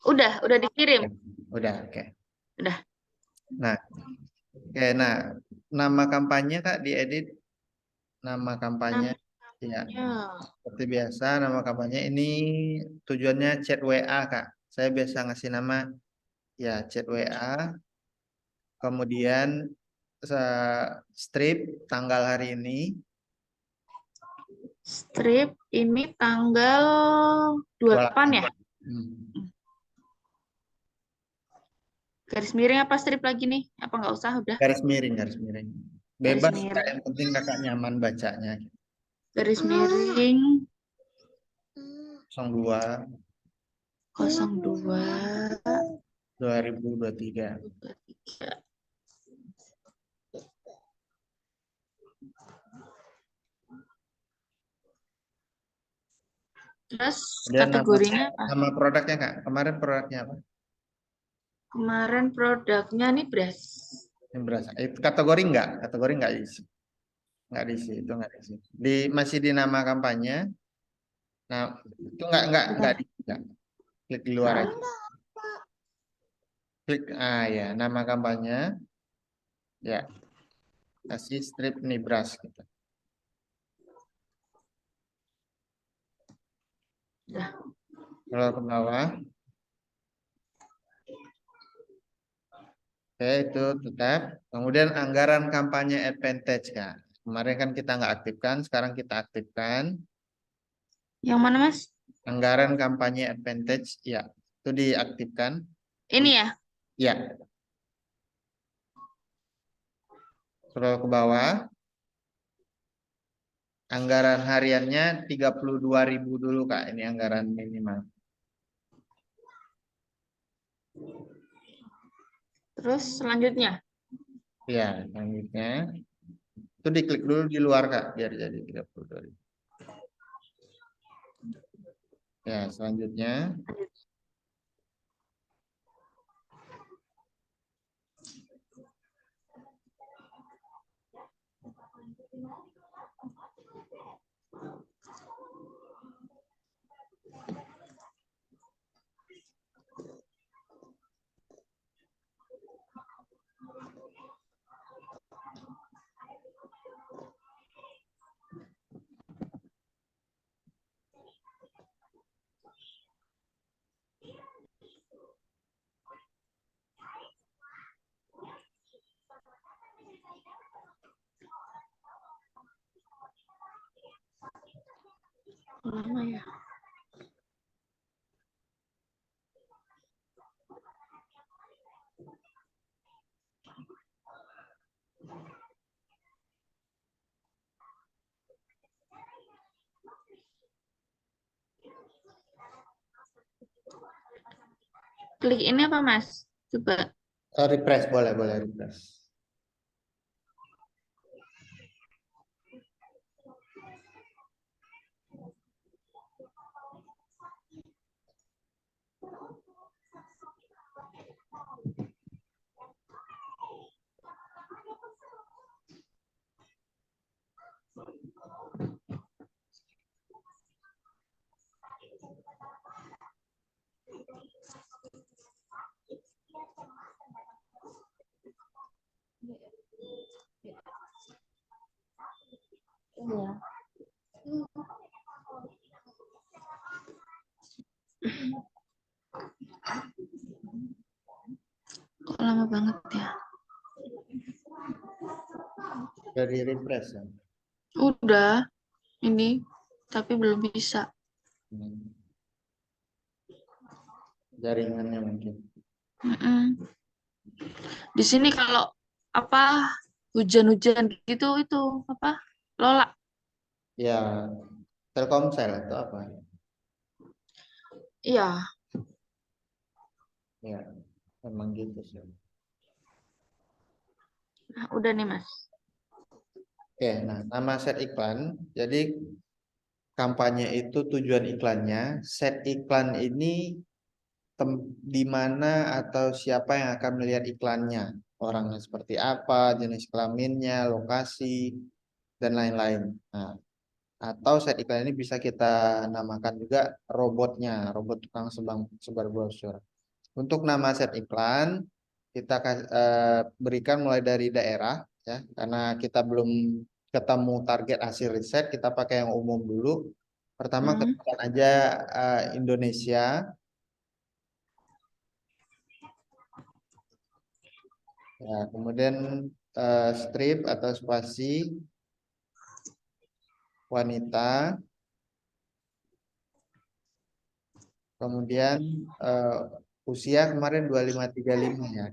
Udah dikirim. Udah, oke. Udah. Nah, oke, nah nama kampanye Kak diedit nama kampanye ya Namanya. seperti biasa nama kampanye ini tujuannya chat WA Kak. Saya biasa ngasih nama ya chat WA, kemudian strip tanggal hari ini. Strip ini tanggal 28 ya? Hmm. Garis miring apa strip lagi nih? Apa nggak usah udah? Garis miring, garis miring. Garis Bebas Kak, miring. yang penting Kakak nyaman bacanya. Garis miring 02 02 2023. 23. Terus Dan kategorinya apa? nama produknya Kak. Kemarin produknya apa? Kemarin produknya nih beras. Yang berasa. Itu kategori enggak? Kategori enggak diisi. Enggak diisi, itu enggak diisi. Masih di nama kampanye. Nah, itu enggak Bentar. diisi. Enggak. Klik di luar Nggak aja. ada. Klik ya, nama kampanye. Ya, kasih strip nibras gitu. Udah. Kalau ke bawah, oke itu tetap. Kemudian anggaran kampanye advantage Kak. Kemarin kan kita nggak aktifkan, sekarang kita aktifkan. Yang mana Mas? Anggaran kampanye advantage, ya, itu diaktifkan. Ini ya? Ya, scroll ke bawah. Anggaran hariannya 32.000 dulu Kak, ini anggaran minimal. Terus selanjutnya. Ya, selanjutnya itu diklik dulu di luar Kak, biar jadi 32.000. Ya, selanjutnya Lama ya. Klik ini apa Mas? Coba. refresh, boleh boleh refresh. Iya. Kok lama banget ya? Dari refresh ya. Udah, ini tapi belum bisa. Hmm. Jaringannya mungkin. Mm-mm. Di sini kalau apa hujan-hujan gitu itu apa Lola. Ya, Telkomsel itu apa? Iya. Ya, memang gitu sih. Nah, udah nih Mas. Oke, nah nama set iklan. Jadi kampanye itu tujuan iklannya. Set iklan ini di mana atau siapa yang akan melihat iklannya. Orangnya seperti apa, jenis kelaminnya, lokasi, dan lain-lain. Nah, Atau set iklan ini bisa kita namakan juga robotnya, robot tukang sebar brosur. Untuk nama set iklan kita berikan mulai dari daerah ya, karena kita belum ketemu target hasil riset, kita pakai yang umum dulu. Pertama ketikkan aja Indonesia. Ya, kemudian strip atau spasi wanita. Kemudian usia kemarin 2535 ya.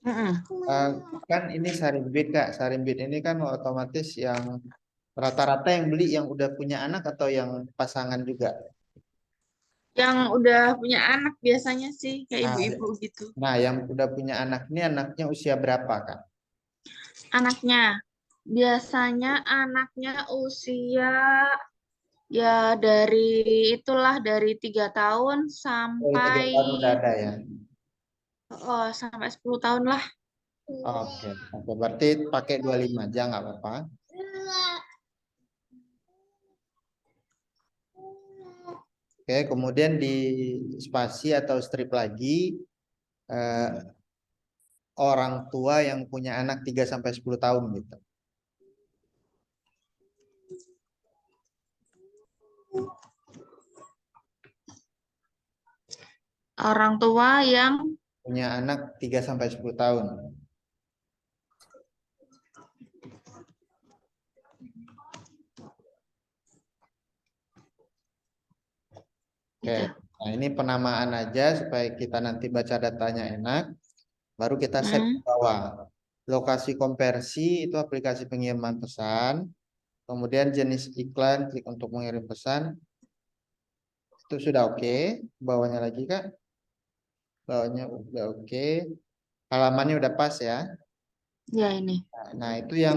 Eh, kan ini Sarimbit Kak. Sarimbit ini kan otomatis yang rata-rata yang beli yang udah punya anak atau yang pasangan juga. Yang udah punya anak biasanya sih kayak Nah, ibu-ibu gitu. nah, yang udah punya anak ini anaknya usia berapa Kak? Anaknya biasanya anaknya usia ya dari itulah dari 3 tahun Oh, 3 tahun udah ada ya. sampai 10 tahun lah. Oke, oke. Berarti pakai 25 aja nggak apa-apa. Oke, kemudian di spasi atau strip lagi eh, orang tua yang punya anak 3 sampai 10 tahun gitu. Orang tua yang Punya anak 3 sampai 10 tahun. Oke. gitu. Nah, ini penamaan aja supaya kita nanti baca datanya enak. Baru kita set ke bawah. Lokasi konversi itu aplikasi pengiriman pesan. Kemudian jenis iklan, klik untuk mengirim pesan. Itu sudah oke. Bawahnya lagi Kak. Bawahnya udah oke. Halamannya udah pas ya. Ya ini. Nah, itu yang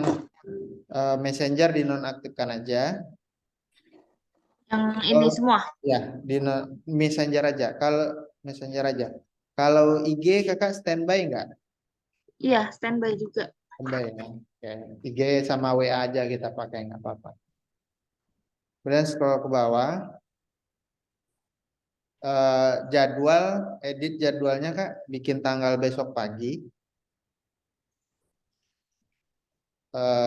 messenger dinonaktifkan aja. Yang ini Oh, semua. ya, messenger aja. Kalau messenger aja. Kalau IG Kakak standby nggak? Iya, standby juga. Standby ya. Oke. IG sama WA aja kita pakai nggak apa-apa. Kemudian scroll ke bawah. Jadwal, edit jadwalnya Kak, bikin tanggal besok pagi.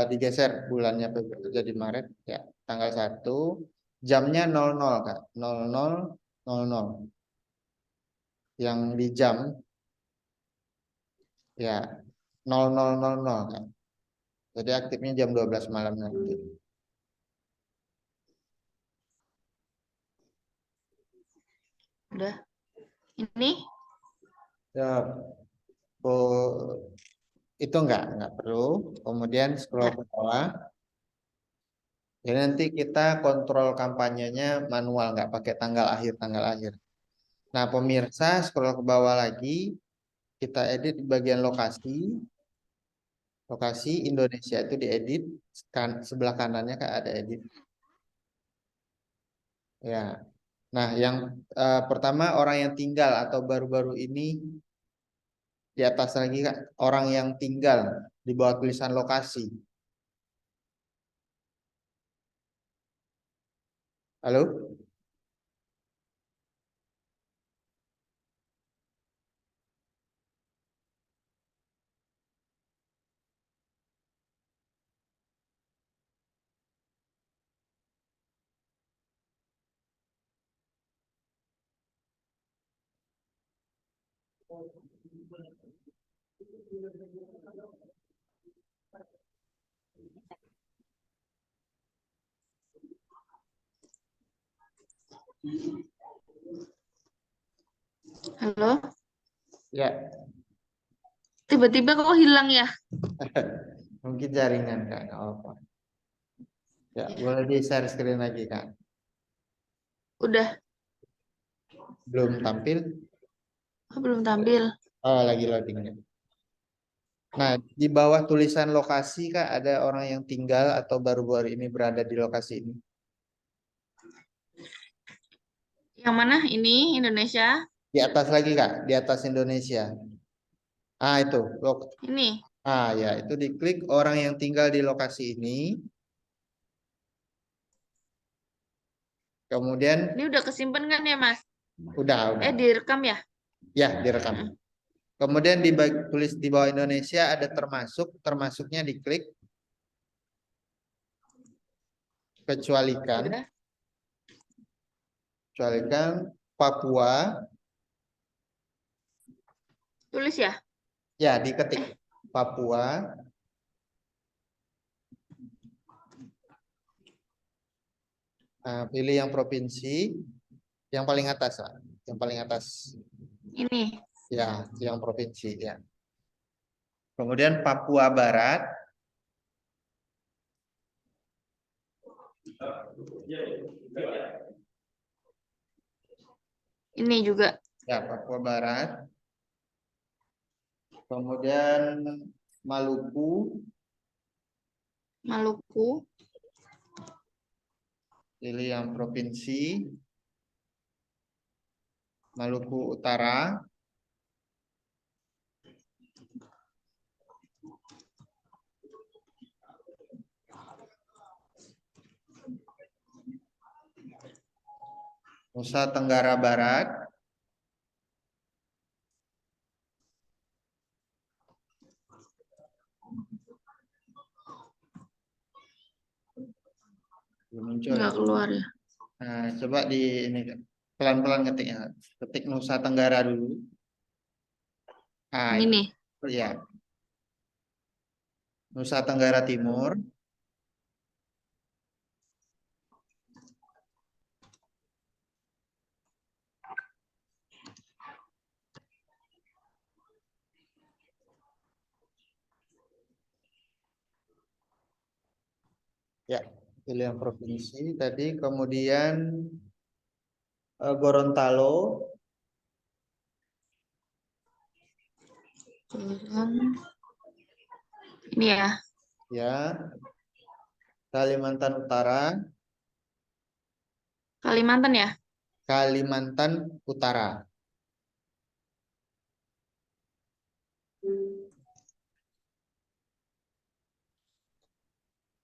Digeser bulannya jadi Maret ya, tanggal 1. Jamnya 00 Kak, 00:00. Yang di jam ya 00:00 Kak. Jadi aktifnya jam 12 malam nanti. Udah. Ini Ya, oh, itu enggak perlu. Kemudian scroll ya. ke bawah. Jadi nanti kita kontrol kampanyenya manual, nggak pakai tanggal akhir. Nah, pemirsa scroll ke bawah lagi, kita edit di bagian lokasi. Lokasi Indonesia itu diedit, kan sebelah kanannya Kak ada edit. Ya. Nah, yang pertama orang yang tinggal atau baru-baru ini di atas lagi Kak, orang yang tinggal di bawah tulisan lokasi. Halo? Halo. Ya, Tiba-tiba kok hilang ya? mungkin jaringan Kak, nggak apa. Ya, boleh di share screen lagi Kak. Udah. Belum tampil? Belum tampil. Oh, lagi loading. Nah, di bawah tulisan lokasi Kak, ada orang yang tinggal atau baru-baru ini berada di lokasi ini. Yang mana? Ini Indonesia. Di atas lagi Kak, di atas Indonesia. Ah, itu. Ini. Ah, ya, itu diklik orang yang tinggal di lokasi ini. Kemudian Ini udah kesimpan kan ya, Mas? udah. Direkam ya? Ya, direkam. Kemudian tulis di bawah Indonesia ada termasuknya diklik. Kecualikan Papua. Tulis ya? Ya, diketik Papua. Nah, pilih yang provinsi, yang paling atas, Pak. Yang paling atas. Ini. Ya, yang provinsi ya. Kemudian Papua Barat. Ini juga. Ya, Papua Barat. Kemudian Maluku. Pilih yang provinsi. Maluku Utara. Nusa Tenggara Barat. Muncul. Nggak keluar ya? Nah, coba di ini pelan-pelan ketiknya. Ketik Nusa Tenggara dulu. Ah, Ini. ya. Nusa Tenggara Timur. Ya, pilih yang provinsi tadi. Kemudian Gorontalo. Ini ya. Ya. Kalimantan Utara. Kalimantan ya? Kalimantan Utara.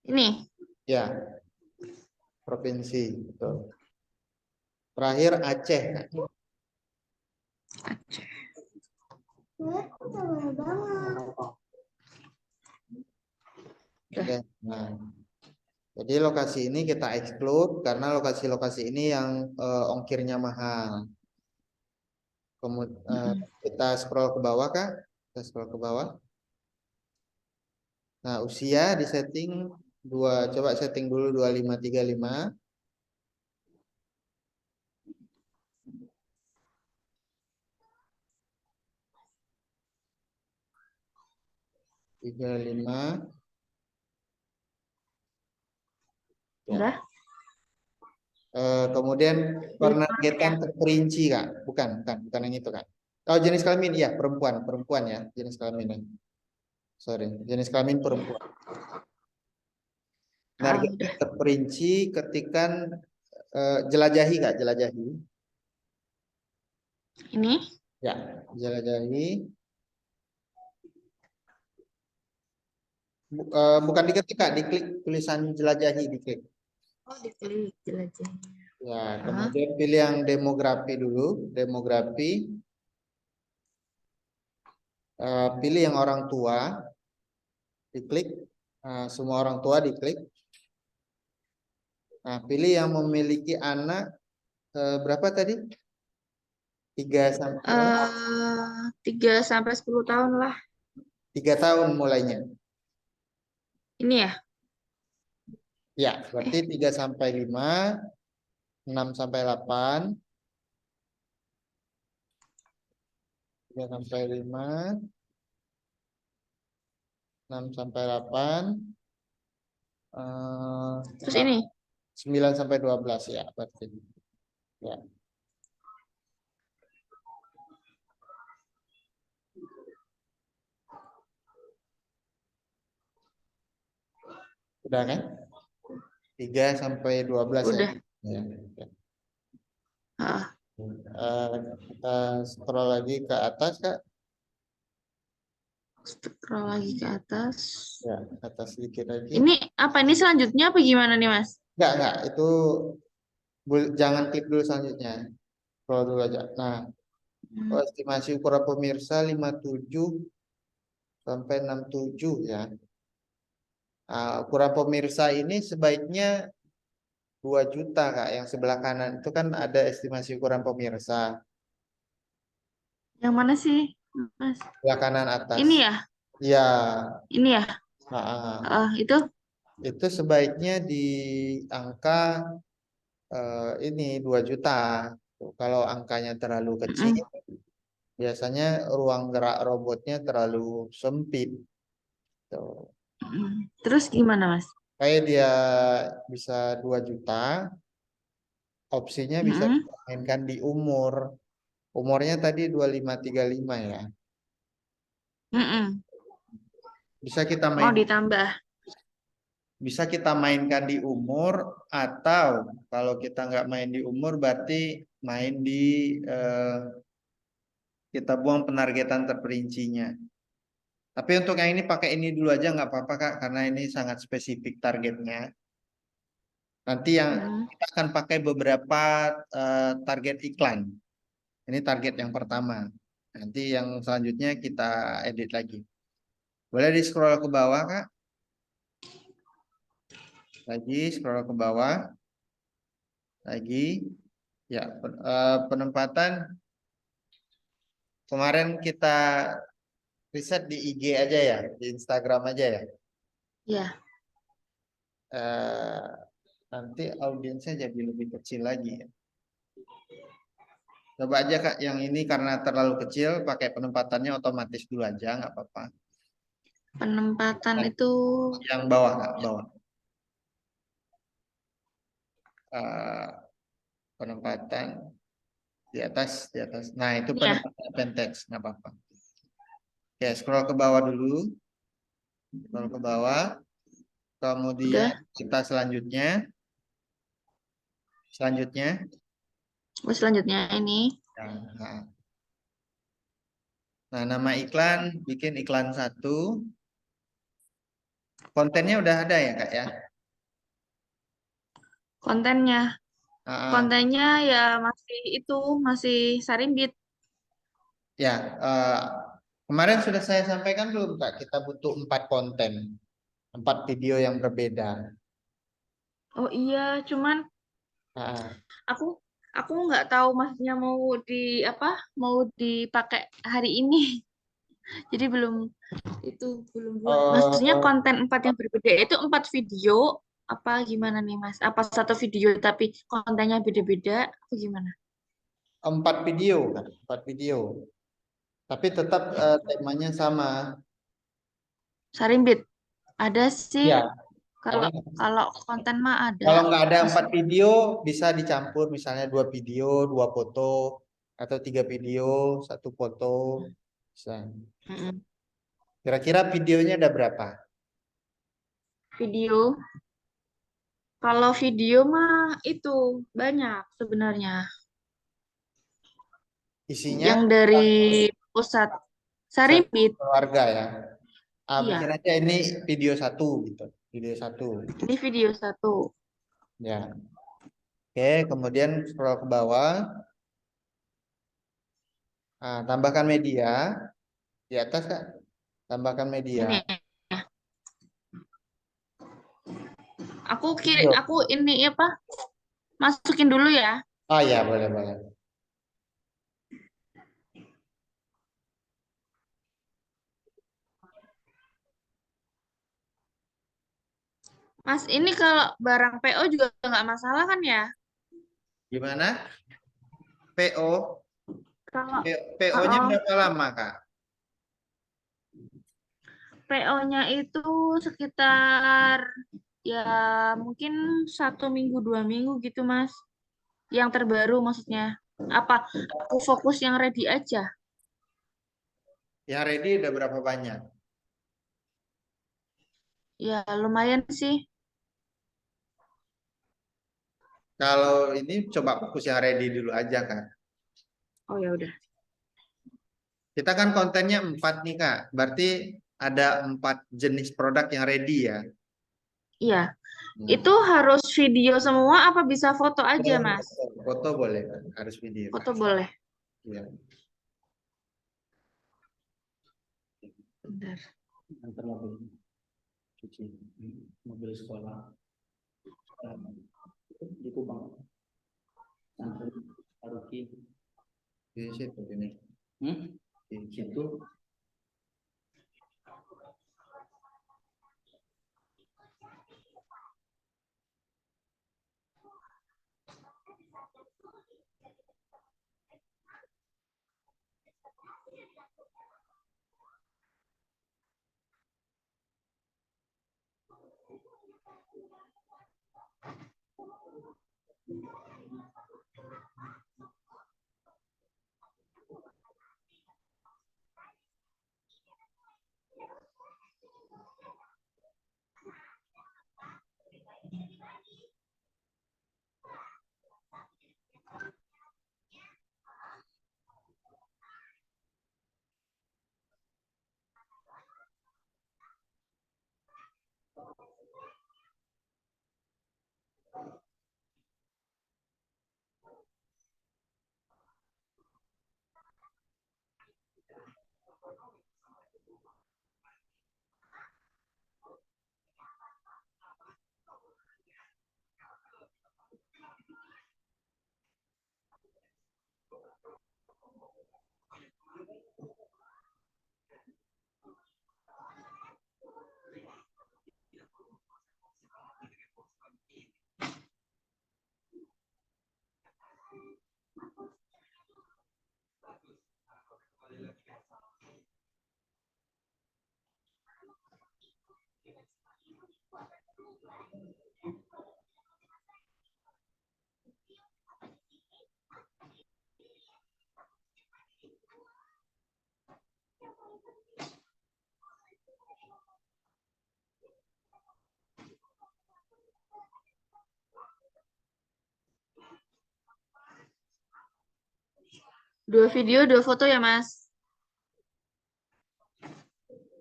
Ini. Ya. Provinsi. Betul. Terakhir Aceh. Aceh. Oke. Nah, jadi lokasi ini kita exclude karena lokasi-lokasi ini yang ongkirnya mahal. Kemudian kita scroll ke bawah, Kak. Kita scroll ke bawah. Nah, usia di setting coba setting dulu 2535. 35. Udah. Kemudian penargetan terperinci, Kak. Bukan yang itu, Kak. Oh, jenis kelamin ya, perempuan ya, jenis kelamin. Sorry, jenis kelamin perempuan. Penargetan terperinci ketikan jelajahi, Kak, jelajahi. Ini? Ya, jelajahi. Bukan diketik, Kak, diklik tulisan jelajahi, diklik. Oh, diklik jelajahi. Ya, kemudian pilih yang demografi dulu, demografi. Pilih yang orang tua, diklik. Semua orang tua diklik. Nah, pilih yang memiliki anak berapa tadi? 3 sampai 10 tahun lah. 3 tahun mulainya. Ini ya? Ya, berarti 3 sampai 5, 6 sampai 8. 3 sampai 5, 6 sampai 8. Terus ini? 9 sampai 12 ya, berarti. Ya. Udah kan? 3 sampai 12 Udah. ya. Ah. Kita scroll lagi ke atas, Kak. Scroll lagi ke atas. Ya, ke atas sedikit lagi. Ini apa? Ini selanjutnya apa gimana nih, Mas? Enggak. Itu Jangan klik dulu selanjutnya. Scroll dulu aja. Nah, Hmm. estimasi ukuran pemirsa 57 sampai 67 ya. Nah, ukuran pemirsa ini sebaiknya 2 juta Kak. Yang sebelah kanan itu kan ada estimasi ukuran pemirsa. Yang mana sih, Mas? Sebelah kanan atas. Ini ya, Ya, ini ya. Itu. itu sebaiknya di angka ini 2 juta. Kalau angkanya terlalu kecil, Mm-mm. biasanya ruang gerak robotnya terlalu sempit. Tuh. Mm-mm. Terus gimana, Mas? Kayak dia bisa 2 juta, opsinya bisa Mm-mm. kita mainkan di umur. Umurnya tadi 2535 ya. Mm-mm. Bisa kita Mau main ditambah. bisa kita mainkan di umur atau kalau kita nggak main di umur berarti main di eh, kita buang penargetan terperincinya. Tapi untuk yang ini pakai ini dulu aja nggak apa-apa Kak karena ini sangat spesifik targetnya. Nanti yang Mm-mm. kita akan pakai beberapa target iklan. Ini target yang pertama. Nanti yang selanjutnya kita edit lagi. Boleh di scroll ke bawah Kak. Lagi scroll ke bawah. Lagi. Ya, penempatan kemarin kita riset di IG aja ya, di Instagram aja ya. Ya. Eh, nanti audiensnya jadi lebih kecil lagi ya. Coba aja Kak, yang ini karena terlalu kecil, pakai penempatannya otomatis dulu aja, nggak apa-apa. Penempatan itu. Yang bawah Kak, bawah. Eh, penempatan di atas, di atas. Nah itu Ini ya. penempatan appendix, nggak apa-apa. Oke, scroll ke bawah dulu, scroll ke bawah. Kemudian Udah. kita selanjutnya, selanjutnya. Selanjutnya ini. Nah, nah, nama iklan, bikin iklan satu. Kontennya udah ada ya Kak ya? Kontennya. Ah, Kontennya ya masih itu, masih Sarimbit. ya, eh, kemarin sudah saya sampaikan belum Kak? Kita butuh 4 konten, 4 video yang berbeda. Oh iya, cuman Ah, aku aku nggak tahu masnya mau di apa, mau dipakai hari ini. Jadi belum buat. Maksudnya eh, konten 4 yang berbeda itu 4 video apa gimana nih Mas? Apa satu video tapi kontennya beda-beda? Apa gimana? 4 video Kak, 4 video. Tapi tetap temanya sama. Sarimbit ada sih, Ya, kalau ada. kalau konten mah ada. Kalau nggak ada Mas. 4 video, bisa dicampur misalnya 2 video, 2 foto, atau 3 video, 1 foto. Bisa. Mm-mm. Kira-kira videonya ada berapa? Video. Kalau video mah itu banyak sebenarnya. Isinya Yang dari pusat satu Sarimpit, keluarga ya. Bikin iya. aja ini video satu gitu. Video satu. Ini video satu. Ya. Oke, kemudian scroll ke bawah. Nah, tambahkan media di atas Kak. Tambahkan media. Ini Video. aku ini apa? Masukin dulu ya. Oh ya, boleh boleh. Mas, ini kalau barang PO juga nggak masalah kan ya? Gimana? PO. Kalau PO-nya berapa lama Kak? PO-nya itu sekitar ya mungkin 1 minggu 2 minggu gitu Mas. Yang terbaru maksudnya. Apa aku fokus yang ready aja? Yang ready udah berapa banyak? Ya lumayan sih. Kalau ini coba fokus yang ready dulu aja Kak. Oh ya udah. Kita kan kontennya 4 nih Kak. Berarti ada 4 jenis produk yang ready ya. Iya, Hmm. itu harus video semua apa bisa foto aja, Mas? Foto boleh, harus video. Foto boleh. Ya. Bentar. Antar mobil cuci mobil sekolah di Kubang. Antar Haruki di situ ini. Di situ. Dua video, dua foto ya, Mas?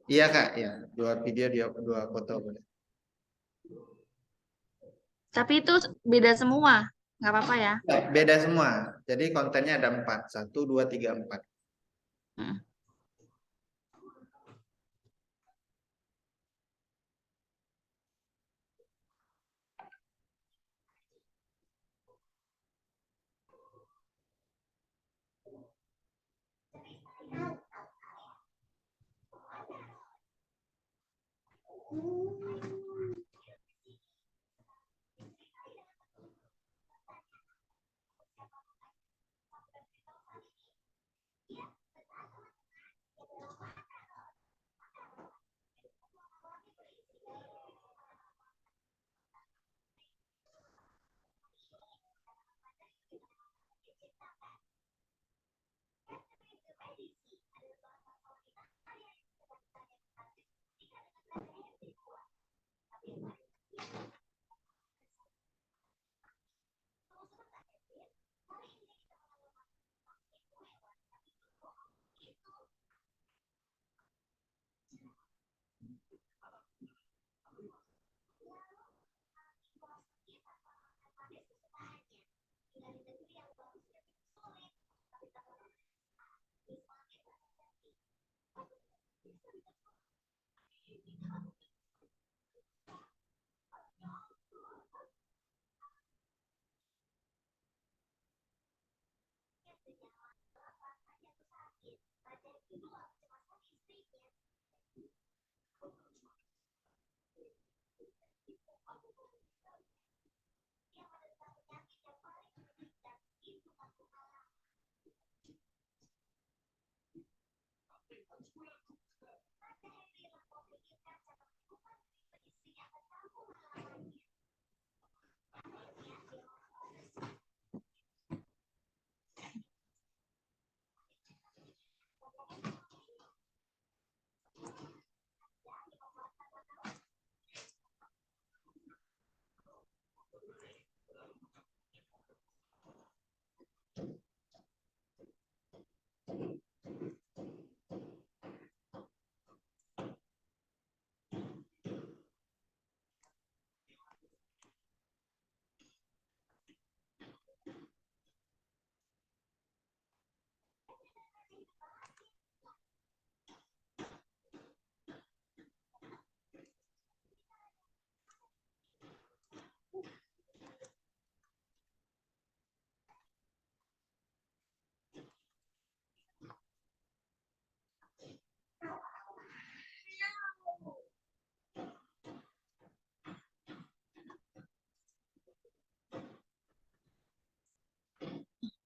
Iya Kak, ya. Dua video, dua foto boleh. Tapi itu beda semua. Nggak apa-apa ya? Beda semua. Jadi kontennya ada 4. 1, 2, 3, 4. Hmm.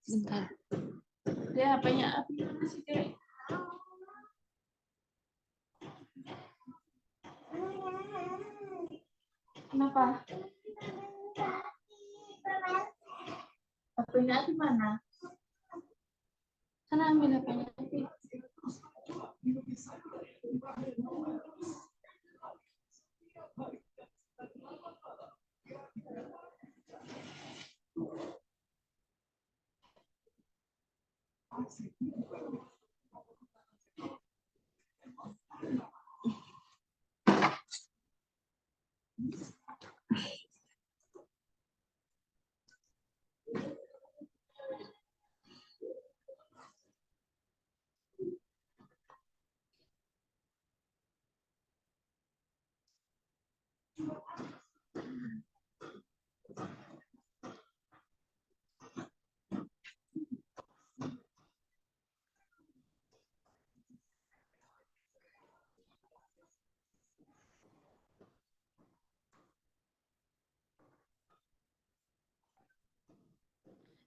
Bentar. Dia HP-nya masih kayak. Kenapa? HP-nya di mana? Sana ambil HP-nya.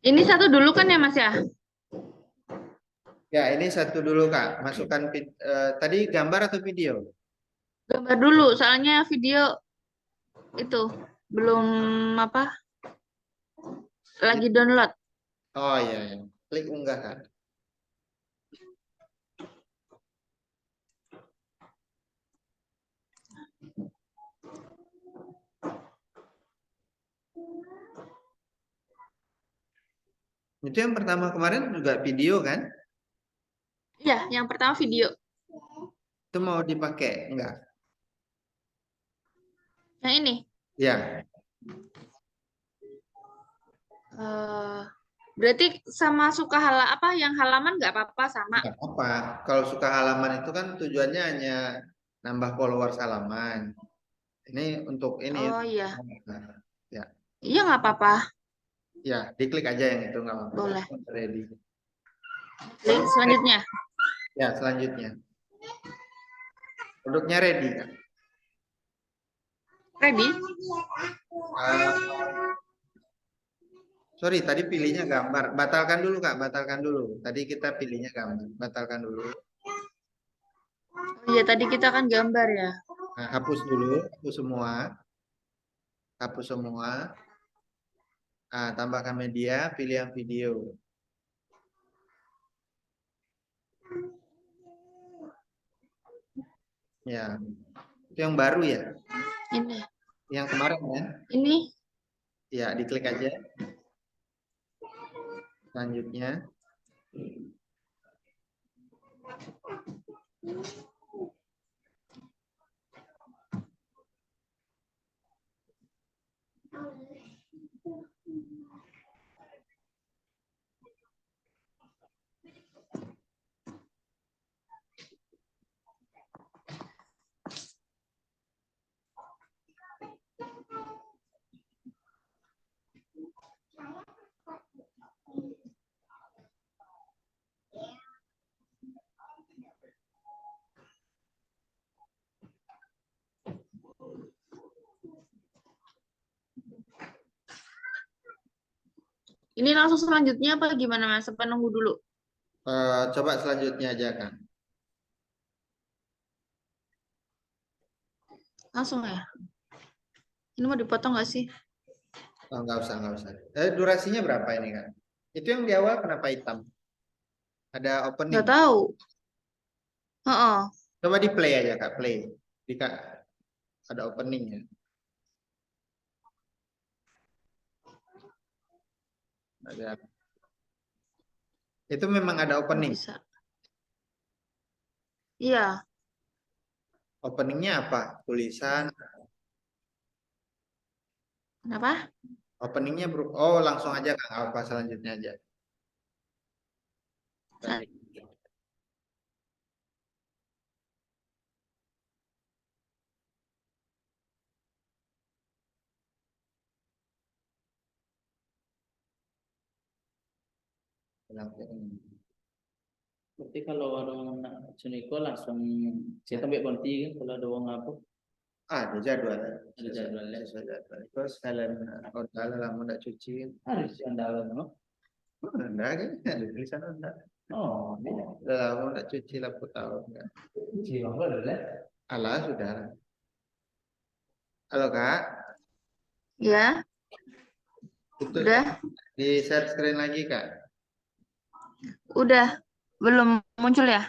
Ini satu dulu kan ya Mas ya? Ya, ini satu dulu Kak. Masukkan tadi gambar atau video? Gambar dulu, soalnya video itu belum apa? Lagi download. Oh iya, ya. Klik unggah Kak. Itu yang pertama kemarin juga video kan? Iya, yang pertama video. Itu mau dipakai enggak? Yang ini. Ya, eh berarti sama suka apa yang halaman nggak apa-apa sama. nggak apa. Kalau suka halaman itu kan tujuannya hanya nambah followers halaman. Ini untuk ini. Oh iya. Ya, Iya nggak apa-apa. ya, diklik aja yang itu nggak apa-apa. Boleh. Ready. Klik selanjutnya. Ya, selanjutnya. Produknya ready Kak. Ready? Uh, sorry, tadi pilihnya gambar. Batalkan dulu Kak, batalkan dulu. Tadi kita pilihnya gambar. Batalkan dulu. Oh iya, tadi kita kan gambar ya. Nah, hapus dulu, hapus semua. Hapus semua. Nah, tambahkan media, pilih yang video. Ya, itu yang baru ya. Ini. Yang kemarin kan? Ini. Ya, diklik aja. Selanjutnya. Ini langsung selanjutnya apa gimana Mas? Apa nunggu dulu? Coba selanjutnya aja kan. Langsung ya? Ini mau dipotong nggak sih? Oh, nggak usah, nggak usah. Durasinya berapa ini kan? Itu yang di awal kenapa hitam? Ada opening. Nggak tahu. Oh, Coba di play aja Kak, play. Di Kak, ada openingnya. Ada. Itu memang ada opening. bisa. Iya. Openingnya apa? Tulisan. Kenapa? Openingnya oh langsung aja Kak, apa selanjutnya aja. Tadi. Berarti kalau orang nak Juniko langsung saya tambah bonti kan kalau ada orang apa? Ada jadwal. Ada jadwalnya. Sesuai jadwal. Terus kalian hotel lama nggak cuci. Harus andalan, no? Enggak kan? Ada tulisan enggak. Oh, iya. Udah lama nggak cuci lampu tahu enggak. Cuci apa dulu? Alah sudah. Halo Kak, Ya, itu udah, di share screen lagi Kak. udah. Belum muncul ya?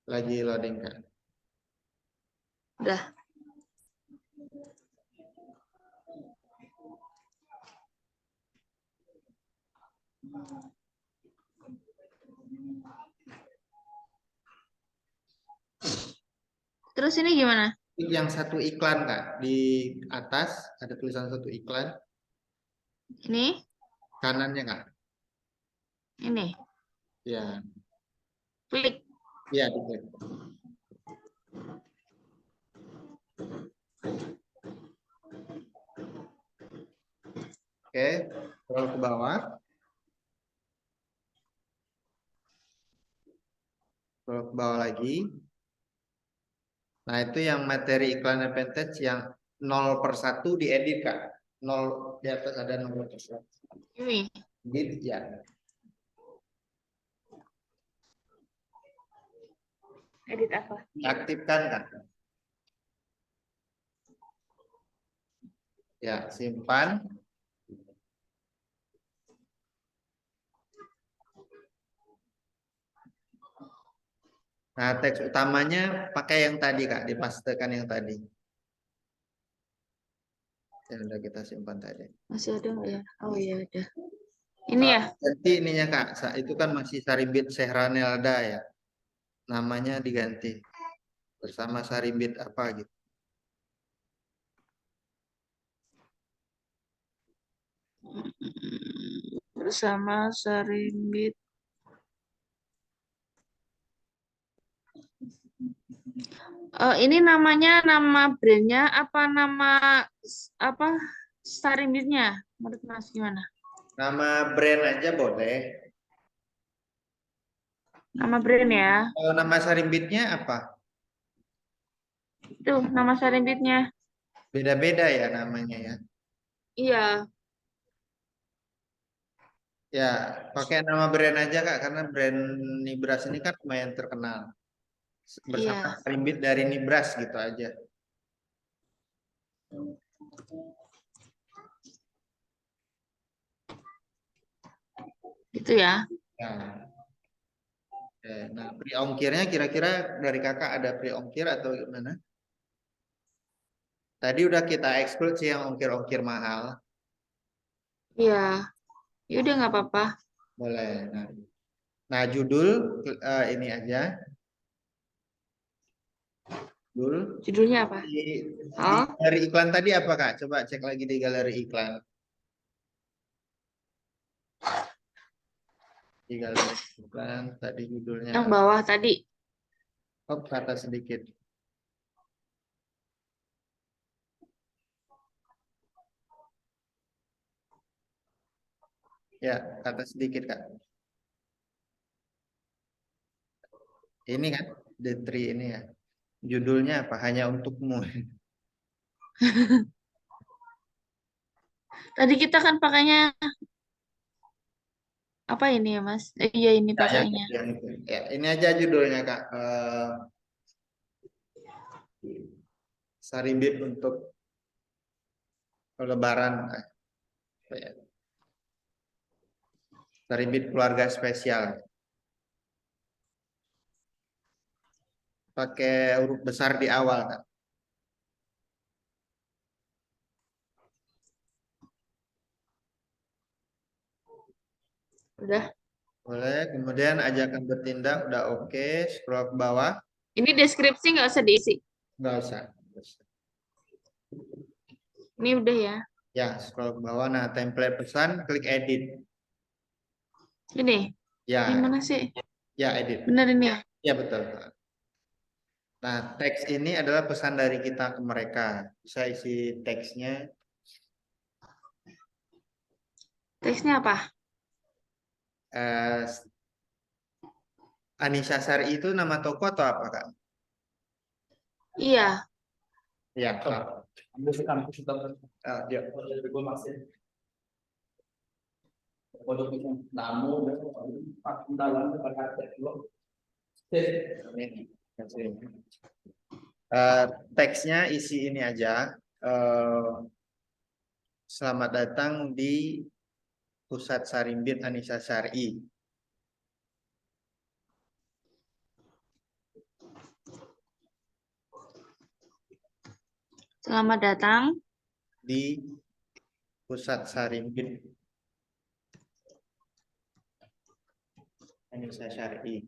Lagi loading Kak. Udah. Terus ini gimana? Yang satu iklan Kak, di atas ada tulisan satu iklan, Ini, kanannya Kak. ini. Ya, Klik. iya diklik. Oke, scroll ke bawah. Scroll ke bawah lagi. Nah, itu yang materi iklan advantage yang 0/1 diedit Kak. 0 di atas ada 0%. Ini. Edit ya. Edit apa? Aktifkan Kak. Ya, simpan. Nah, teks utamanya pakai yang tadi Kak, dipastekan yang tadi. Yang udah kita simpan tadi. Masih ada nggak ya? Oh iya ada. Ini ya? Ganti ininya Kak, itu kan masih Sarimbit Sehranelda ya. Namanya diganti. Bersama Sarimbit apa gitu. Bersama Sarimbit. Ini namanya nama brandnya apa nama apa Sarimbitnya? Menurut Mas gimana? Nama brand aja boleh. Nama brand ya. Kalau nama Sarimbitnya apa? Itu nama Sarimbitnya. Beda-beda ya namanya ya. Iya. Ya, pakai nama brand aja Kak, karena brand Nibras ini kan lumayan terkenal. Bersama Iya. Sarimbit dari Nibras gitu aja. Gitu ya. Ya. Oke, nah, pri ongkirnya kira-kira dari Kakak ada pri ongkir atau gimana? Tadi udah kita exclude sih yang ongkir-ongkir mahal. Iya. Ya udah nggak apa-apa. Boleh. Nah, judul ini aja. Judul. Judulnya apa? Di Oh, galeri iklan tadi apa Kak? Coba cek lagi di galeri iklan. Di galeri iklan tadi judulnya. yang bawah tadi. Oh, ke atas sedikit. Ya, ke atas sedikit Kak. Ini kan, The Tree ini ya. Judulnya apa? Hanya untukmu. Tadi kita kan pakainya apa ini ya, Mas? Iya ini Ya, pakainya. ya, ini aja judulnya Kak. Sarimbit untuk Lebaran. Ya. Sarimbit keluarga spesial. Pakai huruf besar di awal Kak. Udah. Boleh. Kemudian ajakan bertindak udah oke. Scroll ke bawah. Ini deskripsi nggak usah diisi. Nggak usah. Ini udah ya. Ya, scroll ke bawah. Nah, template pesan, klik edit. Ini. Ini Ya, mana sih? ya edit. Bener ini ya. Ya betul. Nah, teks ini adalah pesan dari kita ke mereka. Bisa isi teksnya. Teksnya apa? Eh, Anissa Sari itu nama toko atau apa, Kak? Iya, Ya, Kak. Ambil ke kampus kita Ya. gue masih kodok itu namu pak dalam pakai lo. Teksnya isi ini aja. Eh, Selamat datang di Pusat Sarimbit Anissa Syari. selamat datang. Di Pusat Sarimbit Anissa Syari.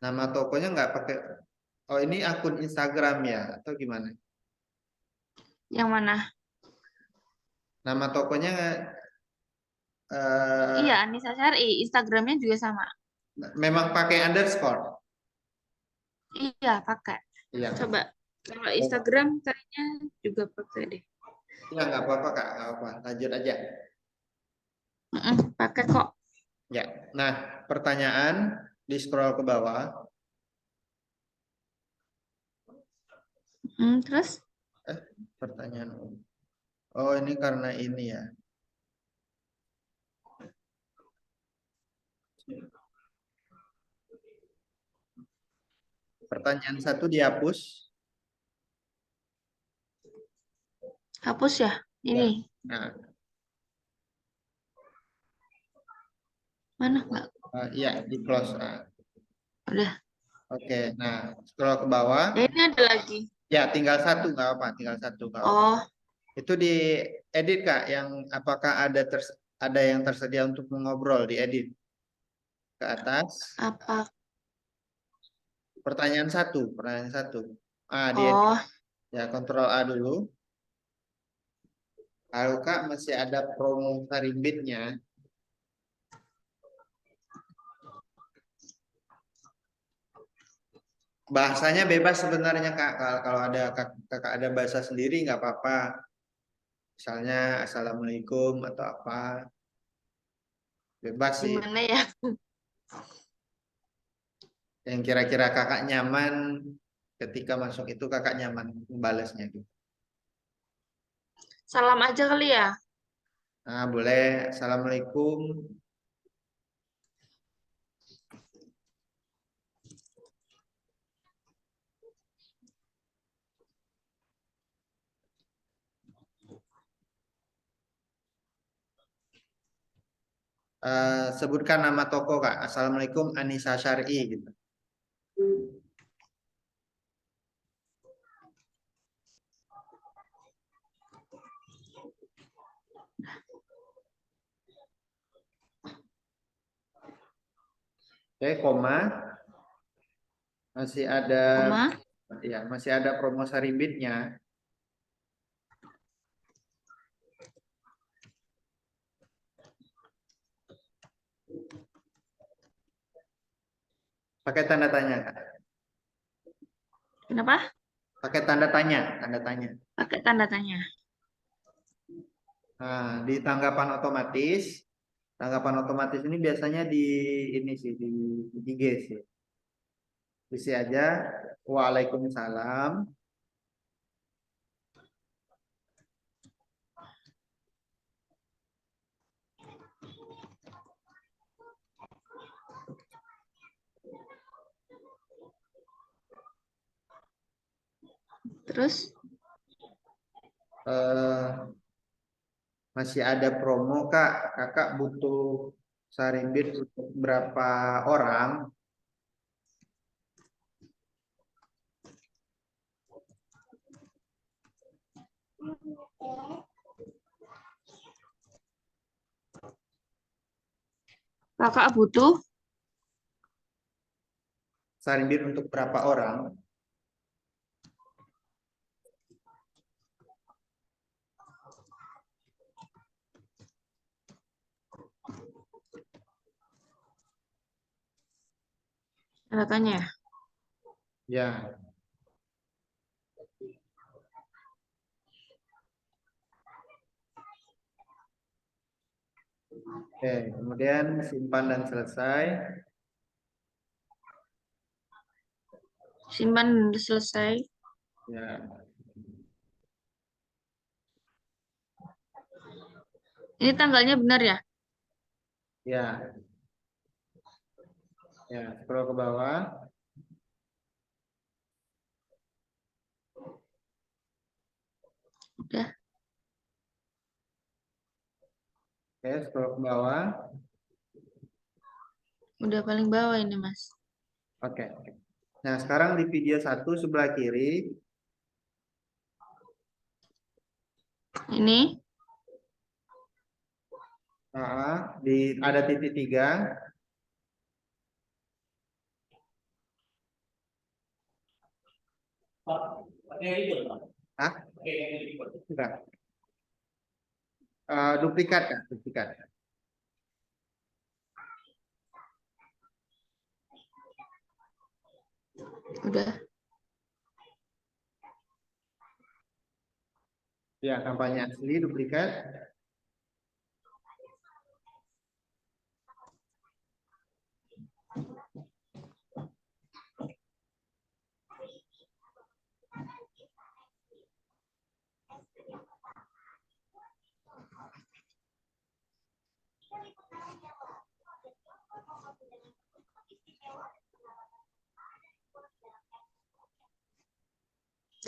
Nama tokonya nggak pakai. Oh, ini akun Instagram ya atau gimana? Yang mana? Nama tokonya Iya, Anissa Sari. Instagramnya juga sama. memang pakai underscore. Iya, pakai. Iya. Coba. Kalau Instagram kayaknya juga pakai deh. Ya nggak apa-apa, Kak, nggak apa. Lanjut aja. Pakai kok. Ya. Nah, pertanyaan di scroll ke bawah. Terus? Pertanyaan. Oh, ini karena ini ya. Pertanyaan 1 dihapus. Hapus ya? Ini. Nah, Mana Mbak? iya, di close. Nah, Udah. oke. Nah, scroll ke bawah. Ini ada lagi. Ya, tinggal satu nggak apa, tinggal satu nggak apa. Oh, Itu diedit, Kak. Yang apakah ada yang tersedia untuk mengobrol diedit ke atas. apa? Pertanyaan satu. Diedit. Oh, Ya, kontrol A dulu. Lalu, Kak, masih ada promo Sarimbitnya. Bahasanya bebas sebenarnya, Kak. Kalau ada kakak ada bahasa sendiri nggak apa-apa. Misalnya assalamualaikum atau apa. Bebas sih. gimana ya? Yang kira-kira kakak nyaman ketika masuk itu kakak nyaman membalasnya gitu. Salam aja kali ya. Nah, boleh. Assalamualaikum. Sebutkan nama toko, Kak. Assalamualaikum Anissa Syari gitu. Oke, koma. Masih ada Koma. ya, masih ada promo Sarimbitnya. Pakai tanda tanya, Kak. Kenapa? Pakai tanda tanya, tanda tanya. Pakai tanda tanya. Nah, di tanggapan otomatis ini biasanya di ini sih di IG sih. Isi aja Waalaikumsalam. Terus? Eh, Masih ada promo, Kak. Kakak butuh Sarimbit untuk berapa orang? Kakak butuh? Sarimbit untuk berapa orang? Tanda tanya ya? Ya, Oke, kemudian simpan dan selesai. Simpan dan selesai. Ya, Ini tanggalnya benar ya? ya, ya. Scroll ke bawah. Udah. Oke, scroll ke bawah. Udah paling bawah ini, Mas. Oke. Nah, sekarang di video 1 sebelah kiri. Ini. Ada titik 3. Hah? Enggak. Duplikat kan? Duplikat. Udah. Ya, kampanye asli duplikat.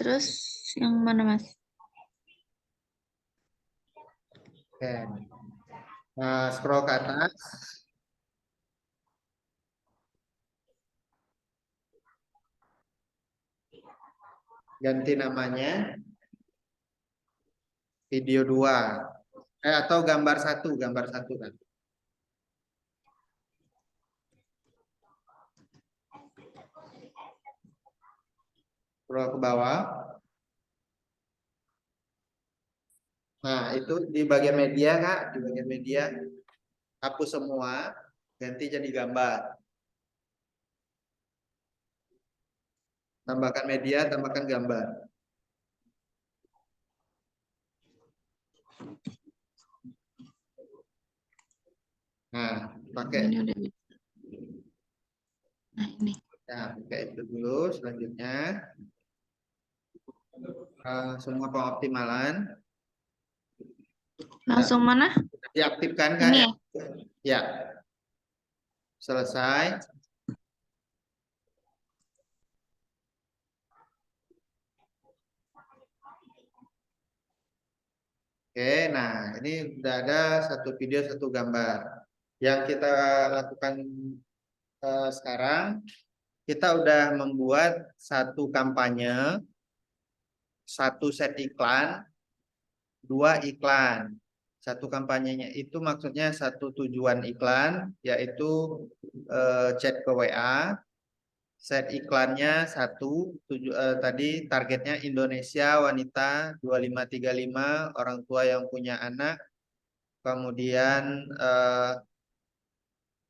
Terus yang mana, Mas? Oke. Scroll ke atas. Ganti namanya. Video 2. Atau gambar 1. Gambar 1 kan. Scroll ke bawah. Nah, itu di bagian media, Kak. Di bagian media. Hapus semua. Ganti jadi gambar. Tambahkan media, tambahkan gambar. Nah, pakai. Ini udah bisa. Nah, ini. Ya, pakai itu dulu. Selanjutnya. Semua pengoptimalan. Langsung mana? Diaktifkan, Kak. Ini Ya. ya? Ya. Selesai. Oke, nah ini sudah ada satu video, satu gambar. Yang kita lakukan sekarang, kita udah membuat satu kampanye, satu set iklan, 2 iklan. Satu kampanyenya itu maksudnya satu tujuan iklan, yaitu chat ke WA. Set iklannya tadi targetnya Indonesia wanita 2535 orang tua yang punya anak. Kemudian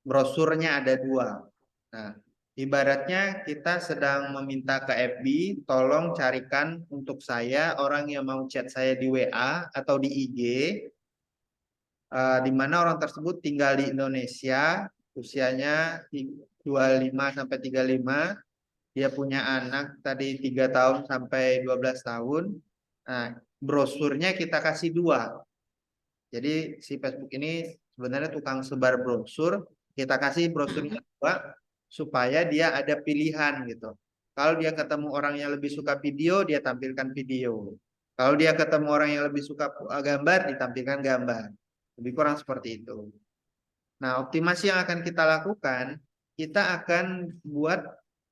brosurnya ada 2. Nah, ibaratnya kita sedang meminta ke FB, tolong carikan untuk saya orang yang mau chat saya di WA atau di IG, di mana orang tersebut tinggal di Indonesia, usianya 25 sampai 35, dia punya anak tadi 3 tahun sampai 12 tahun. Nah, brosurnya kita kasih 2. Jadi si Facebook ini sebenarnya tukang sebar brosur, kita kasih brosurnya 2 supaya dia ada pilihan gitu. Kalau dia ketemu orang yang lebih suka video, dia tampilkan video. Kalau dia ketemu orang yang lebih suka gambar, ditampilkan gambar. Lebih kurang seperti itu. Nah, optimasi yang akan kita lakukan, kita akan buat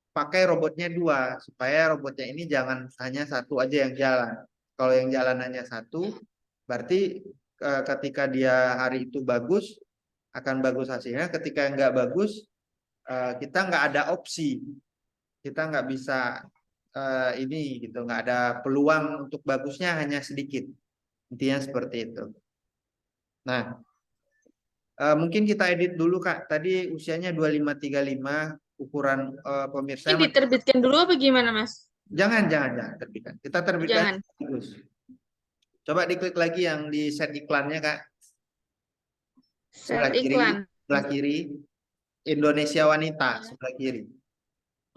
pakai robotnya 2 supaya robotnya ini jangan hanya satu aja yang jalan. Kalau yang jalan hanya satu, berarti ketika dia hari itu bagus akan bagus hasilnya. Ketika nggak bagus, kita nggak ada opsi, kita nggak bisa ini gitu, nggak ada peluang untuk bagusnya, hanya sedikit. Intinya seperti itu. Nah, mungkin kita edit dulu, Kak. Tadi usianya 2535, ukuran pemirsa. Ini diterbitkan dulu apa gimana, Mas? Jangan terbitkan. Kita terbitkan. Jangan. Coba diklik lagi yang di set iklannya, Kak. sebelah Set iklan. kiri, Indonesia Wanita sebelah kiri.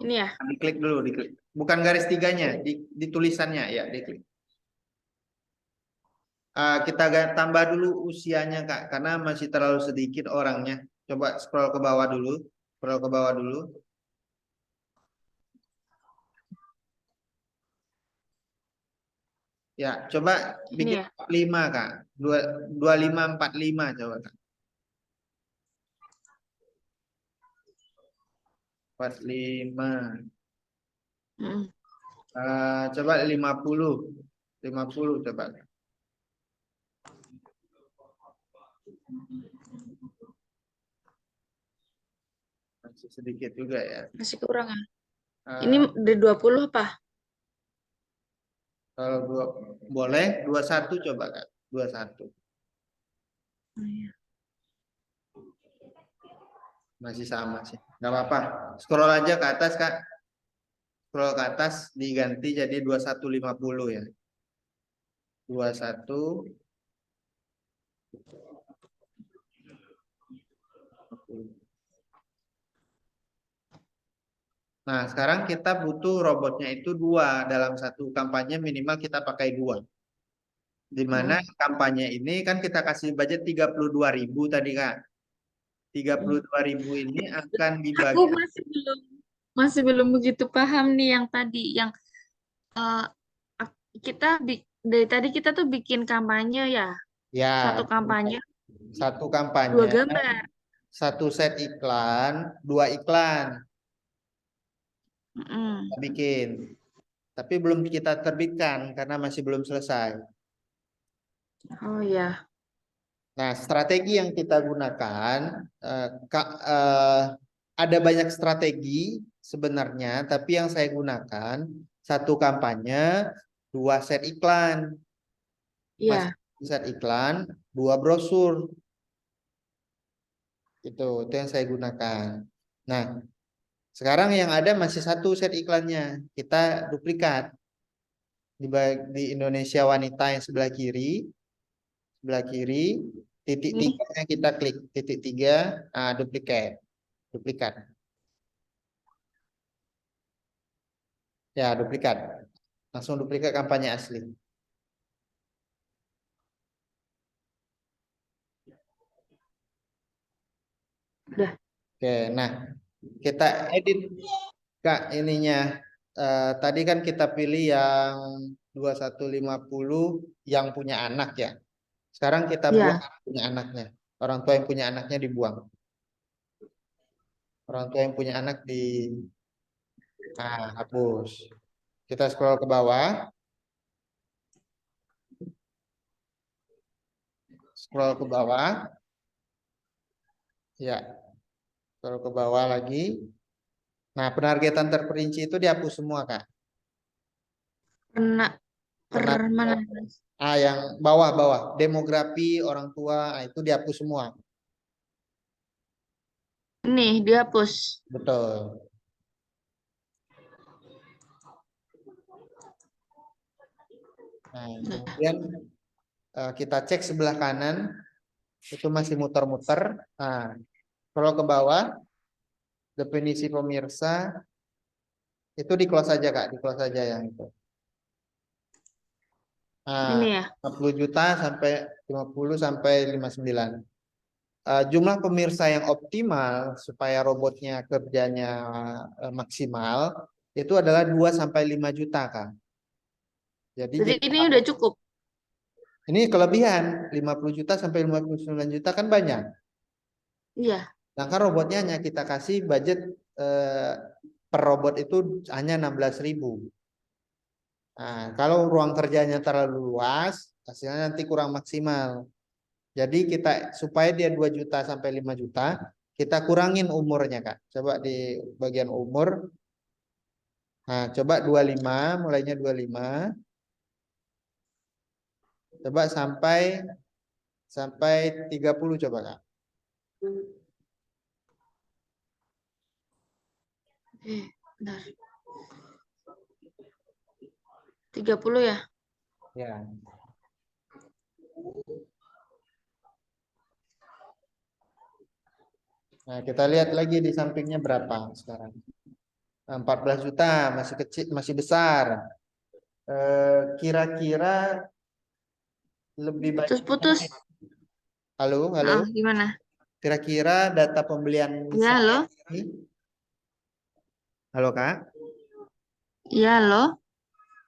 Ini ya. Diklik dulu, diklik. Bukan garis tiganya, di tulisannya ya, diklik. Kita tambah dulu usianya Kak, karena masih terlalu sedikit orangnya. Coba scroll ke bawah dulu, scroll ke bawah dulu. Ya, coba Ini bikin ya. 45 Kak. 2545 coba Kak. 45. Mm. Coba 50. 50 coba. Masih sedikit juga ya. Masih kurang ya. Eh, Ini udah 20 apa? Kalau boleh 21 coba Kak. 21. Oh, iya. Masih sama sih. Nggak apa-apa. Scroll aja ke atas Kak. Scroll ke atas diganti jadi 2150 ya. 21. Nah, sekarang kita butuh robotnya itu 2. Dalam satu kampanye minimal kita pakai 2. Di mana kampanye ini kan kita kasih budget 32.000 tadi Kak. 32.000 ini akan Aku dibagi. masih belum begitu paham nih yang tadi yang eh, kita dari tadi kita tuh bikin kampanye ya. Satu Ya, kampanye satu 2 kampanye, gambar. satu set iklan, 2 iklan Mm-mm. kita bikin. Tapi belum kita terbitkan karena masih belum selesai. Oh ya. Nah, strategi yang kita gunakan, ada banyak strategi sebenarnya, tapi yang saya gunakan satu kampanye, 2 set iklan, Iya. set iklan, 2 brosur. Itu yang saya gunakan. Nah, sekarang yang ada masih satu set iklannya, kita duplikat di Indonesia Wanita yang sebelah kiri, titik Ini. tiganya kita klik titik 3, duplikat ya, duplikat langsung duplikat kampanye asli. Udah. Oke, nah kita edit Kak ininya. Tadi kan kita pilih yang 2150 yang punya anak ya. Sekarang kita buang Ya. punya anaknya. Orang tua yang punya anaknya dibuang. Orang tua yang punya anak hapus. Kita scroll ke bawah. Scroll ke bawah. Ya, scroll ke bawah lagi. Nah, penargetan terperinci itu dihapus semua, Kak. Kena Penar mana? yang bawah-bawah, demografi orang tua, itu dihapus semua. Ini dihapus. Betul. Nah, kemudian kita cek sebelah kanan, itu masih muter-muter. Nah, kalau ke bawah, definisi pemirsa, itu di close aja Kak, di close aja yang itu. Ini ya. 50 juta sampai 50 sampai 59. Jumlah pemirsa yang optimal supaya robotnya kerjanya maksimal itu adalah 2 sampai 5 juta Kak. Jadi Ini udah cukup. ini kelebihan 50 juta sampai 59 juta kan banyak. Iya. Sedangkan robotnya hanya kita kasih budget per robot itu hanya 16.000. Nah, kalau ruang kerjanya terlalu luas, hasilnya nanti kurang maksimal. Jadi kita supaya dia 2 juta sampai 5 juta, kita kurangin umurnya, Kak. Coba di bagian umur. Nah, coba 25, mulainya 25. Coba sampai 30 coba, Kak. Bentar. 30 ya. Ya. Nah, kita lihat lagi di sampingnya berapa sekarang. Nah, 14 juta, masih kecil, masih besar. Kira-kira lebih banyak. Putus-putus. Halo, halo. Ah, gimana? Kira-kira data pembelian Iya, selama loh. ini. Halo, Kak. Iya, loh.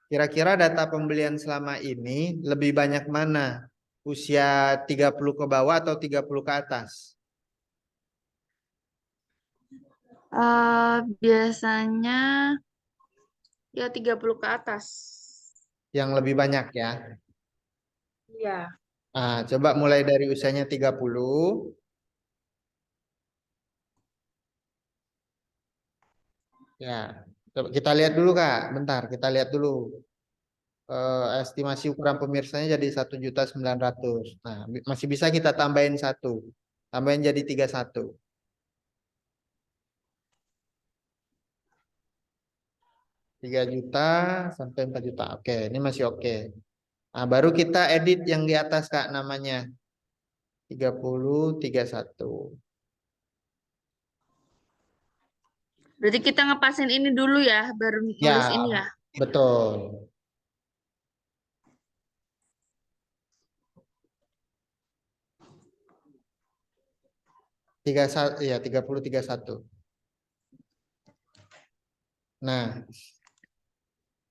Kira-kira data pembelian selama ini lebih banyak mana? Usia 30 ke bawah atau 30 ke atas? Biasanya ya 30 ke atas. Yang lebih banyak ya. Iya. Ah, coba mulai dari usianya 30. Ya, coba kita lihat dulu Kak. Bentar, kita lihat dulu. Estimasi ukuran pemirsanya jadi 1.900.000. Nah, masih bisa kita tambahin satu. Tambahin jadi 31. 3 juta sampai 4 juta. Oke, ini masih oke. Nah, baru kita edit yang di atas Kak namanya. 30, 31. Berarti kita ngepasin ini dulu ya, baru Ya, nulis ini ya. betul. 31 ya 30, 31. Nah,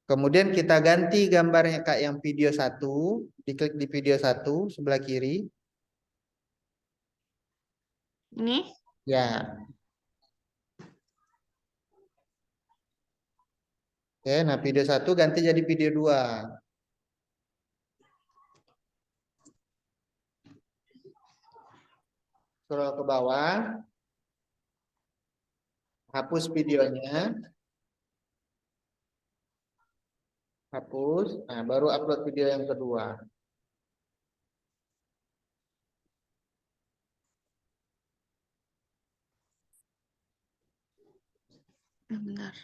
kemudian kita ganti gambarnya Kak yang video 1. Diklik di video 1 sebelah kiri. Ini. Ya, oke, nah video 1 ganti jadi video 2. Scroll ke bawah, hapus videonya, hapus. Nah, baru upload video yang kedua. Bentar.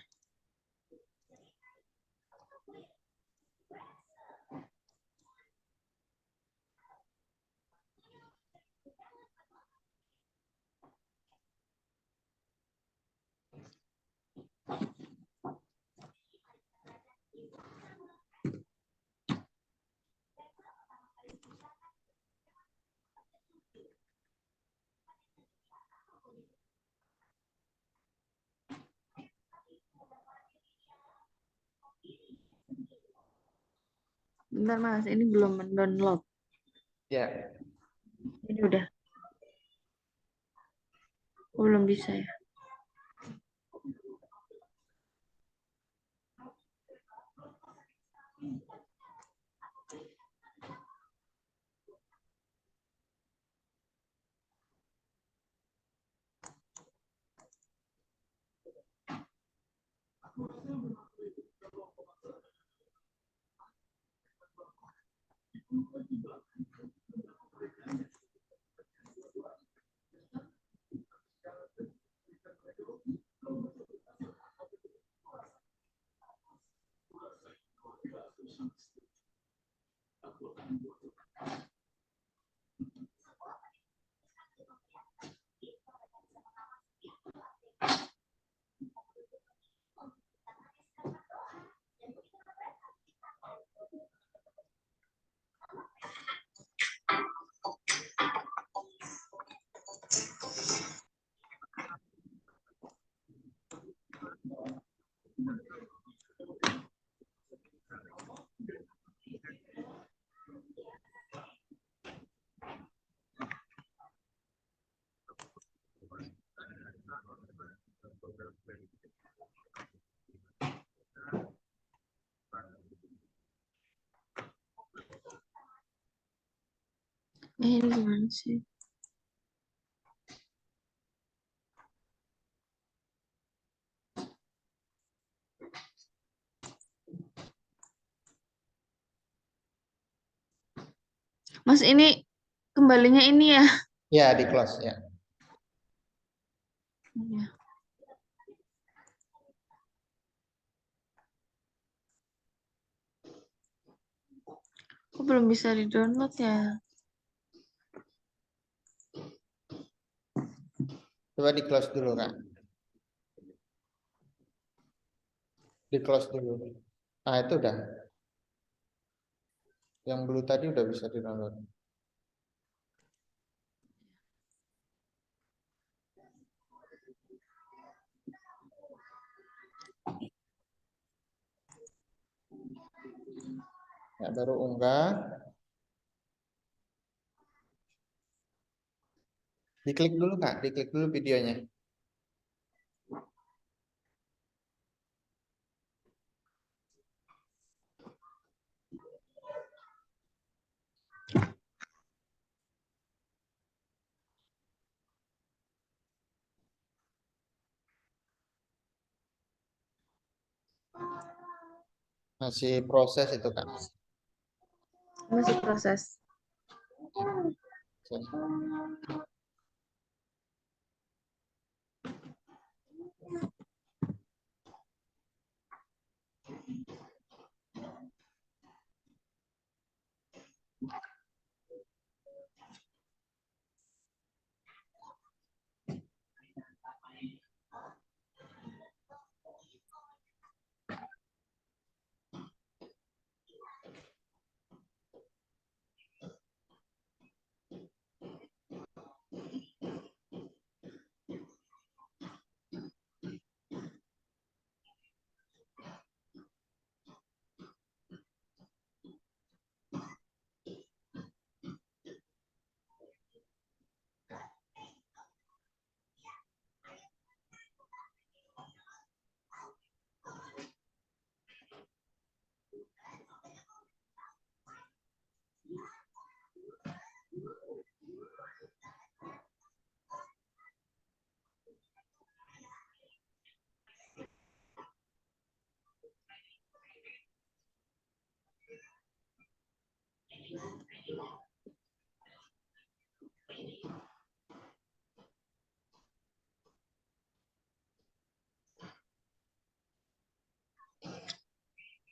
Bentar Mas, ini belum mendownload. Ya, Ini udah. Oh, belum bisa ya. Ini gimana sih? Mas, ini kembalinya ini ya. ya di close ya. Iya. Kok belum bisa di-download ya? Coba di close dulu Kak. Di close dulu. Nah itu udah. Yang blue tadi udah bisa di-download. Ya, baru unggah. Diklik dulu Kak, diklik dulu videonya. Masih proses itu Kak. Masih proses.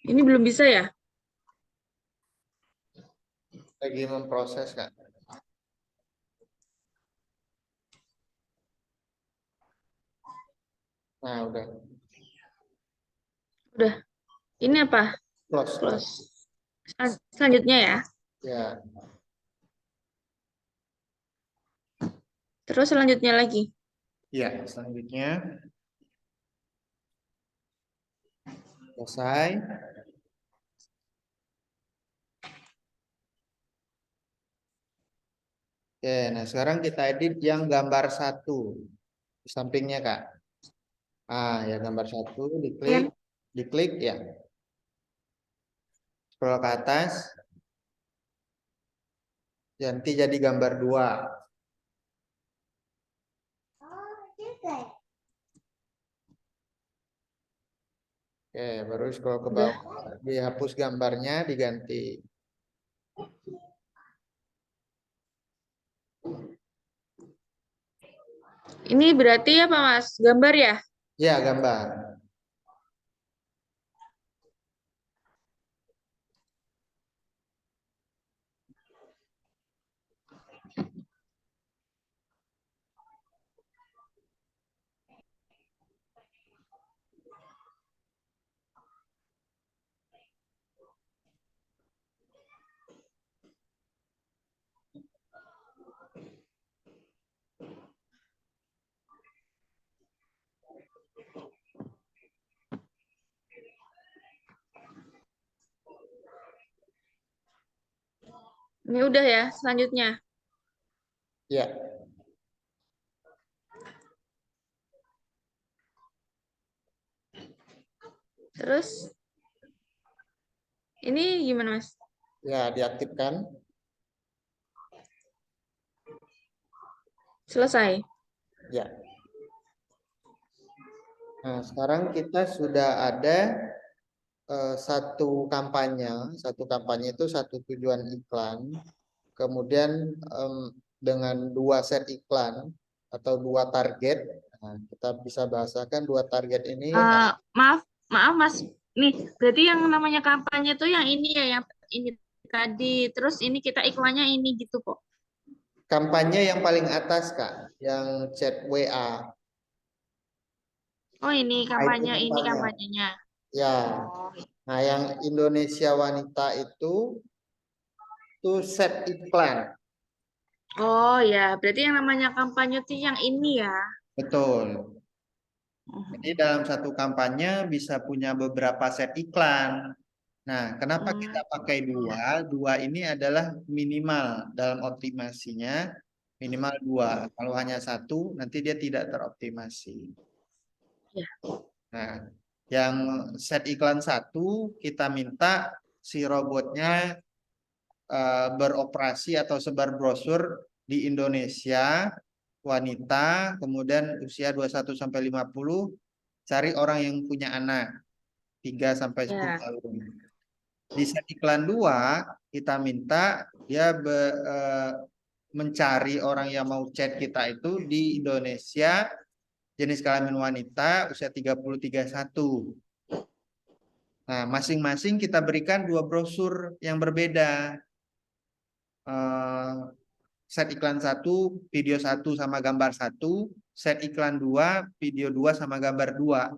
Ini belum bisa ya? Lagi memproses Kak. Nah udah. Udah. Ini apa? Close. Close. Selanjutnya ya. Ya. Terus selanjutnya lagi. Ya, selanjutnya. Selesai. Oke, nah sekarang kita edit yang gambar satu. Di sampingnya Kak. Ah, ya gambar satu, diklik, diklik ya. Scroll ke atas. Ganti jadi gambar dua. Oke, baru scroll ke Udah. bawah. Dihapus gambarnya, diganti. Ini berarti apa Mas? Gambar ya? Ya, gambar. Ini udah ya, selanjutnya. Ya, Terus ini gimana Mas? ya diaktifkan. Selesai. Ya. Nah, sekarang kita sudah ada satu kampanye itu satu tujuan iklan, kemudian dengan dua set iklan atau dua target. Nah, kita bisa bahasakan dua target ini. Maaf, maaf Mas. Nih, berarti yang namanya kampanye tuh yang ini ya, yang ini tadi. Terus ini kita iklannya ini gitu kok. Kampanye yang paling atas Kak. yang chat WA. Oh, ini Nah, itu ini kampanye. kampanyenya. Ya. Oh, Nah, yang Indonesia Wanita itu set iklan. oh ya, berarti yang namanya kampanye tuh yang ini ya. Betul. Oh, Jadi dalam satu kampanye bisa punya beberapa set iklan. Nah, kenapa kita pakai dua? Dua ini adalah minimal dalam optimasinya, minimal dua. Kalau hanya satu, nanti dia tidak teroptimasi. ya. Nah, yang set iklan satu, kita minta si robotnya beroperasi atau sebar brosur di Indonesia, wanita, kemudian usia 21 sampai 50, cari orang yang punya anak 3 sampai 10 Ya. tahun. Di set iklan 2, kita minta dia mencari orang yang mau chat kita itu di Indonesia, jenis kelamin wanita, usia 30-31. Nah, masing-masing kita berikan 2 brosur yang berbeda. Set iklan 1, video 1 sama gambar 1, set iklan 2, video 2 sama gambar 2.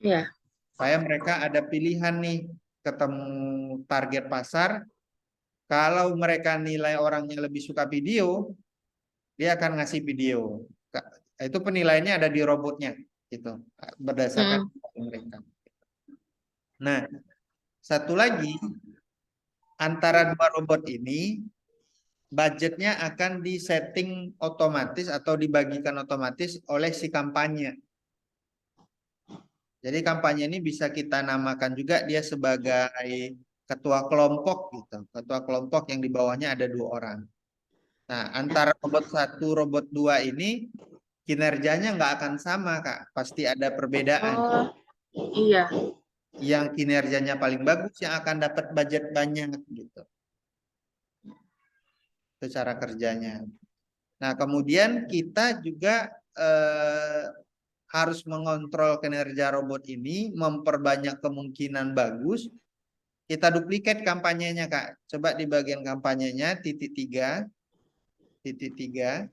Ya. Supaya mereka ada pilihan nih, ketemu target pasar. Kalau mereka nilai orangnya lebih suka video, dia akan ngasih video. Itu penilaiannya ada di robotnya, gitu, berdasarkan mereka. Nah, satu lagi, antara dua robot ini, budgetnya akan disetting otomatis atau dibagikan otomatis oleh si kampanye. Jadi kampanye ini bisa kita namakan juga dia sebagai ketua kelompok gitu. Ketua kelompok yang di bawahnya ada 2 orang. Nah, antara robot 1, robot 2 ini kinerjanya nggak akan sama, Kak. Pasti ada perbedaan. Oh, iya. Yang kinerjanya paling bagus yang akan dapat budget banyak gitu. Itu cara kerjanya. Nah, kemudian kita juga harus mengontrol kinerja robot ini, memperbanyak kemungkinan bagus. Kita duplikat kampanyenya, Kak. Coba di bagian kampanyenya, titik 3. Titik 3.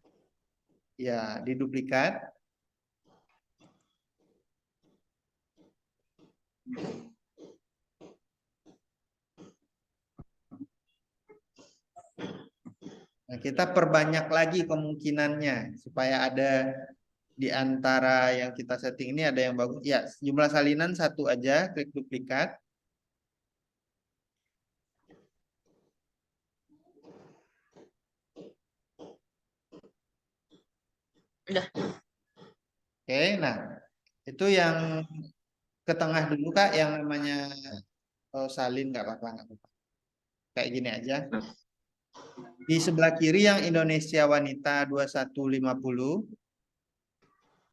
Ya, diduplikat. Nah, kita perbanyak lagi kemungkinannya supaya ada di antara yang kita setting ini ada yang bagus. Ya, jumlah salinan 1 aja, klik duplikat. Udah. Oke, nah itu yang ke tengah dulu, Kak, yang namanya salin nggak apa-apa, nggak apa-apa. Kayak gini aja. Di sebelah kiri yang Indonesia Wanita 2150.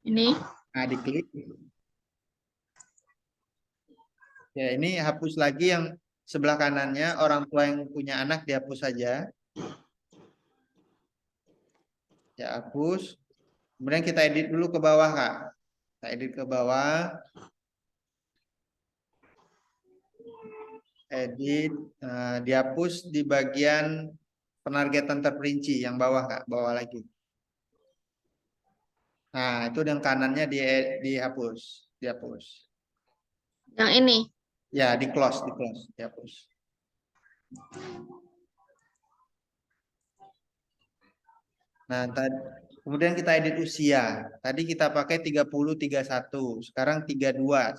Ini. Nah, diklik. Ya, ini hapus lagi yang sebelah kanannya, orang tua yang punya anak dihapus saja. Ya, hapus. Kemudian kita edit dulu ke bawah, Kak. Kita edit ke bawah. Edit, dihapus di bagian penargetan terperinci yang bawah, Kak, bawah lagi. Nah, itu yang kanannya dihapus, dihapus. Yang ini. Ya, di close, dihapus. Nah, kemudian kita edit usia. Tadi kita pakai 30-31, sekarang 32.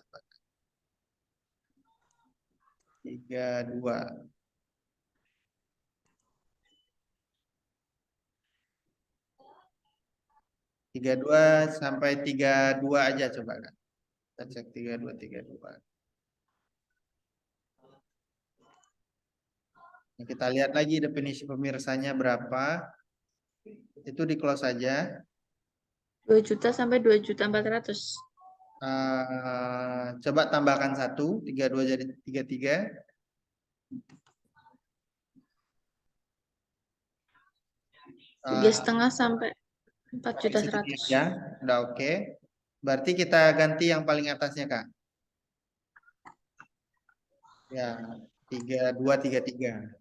32. 32 sampai 32 aja coba, Kak. Kita cek 32. Nah, kita lihat lagi definisi pemirsanya berapa. Itu di close saja. 2 juta sampai 2.400.000. Coba tambahkan 1, 32 jadi 33. 3,5 sampai 4.100.000. Ya, udah oke. Berarti kita ganti yang paling atasnya, Kak. Ya, 3233.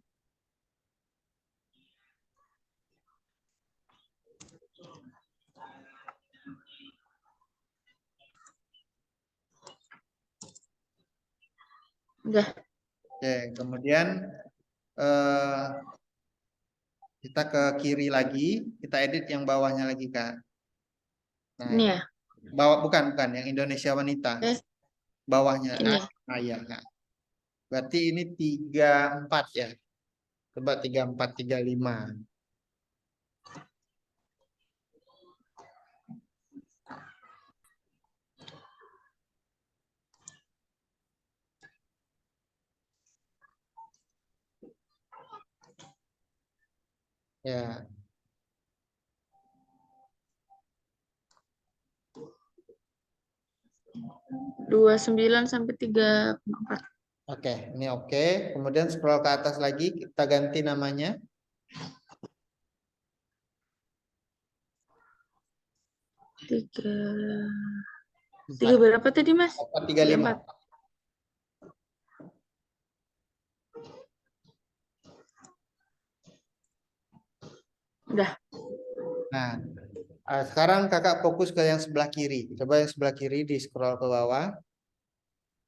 Udah. Oke, kemudian eh, kita ke kiri lagi, kita edit yang bawahnya lagi Kak. Nah, Ini ya. bawah bukan yang Indonesia Wanita. Eh, Bawahnya. ini. Iya Kak. Berarti ini 34 ya. Coba 34 35. Ya. 29 sampai 34. Oke, ini oke. Kemudian scroll ke atas lagi, kita ganti namanya. 3 berapa tadi, Mas? 35. 34. Udah. Nah, sekarang kakak fokus ke yang sebelah kiri. Coba yang sebelah kiri di scroll ke bawah.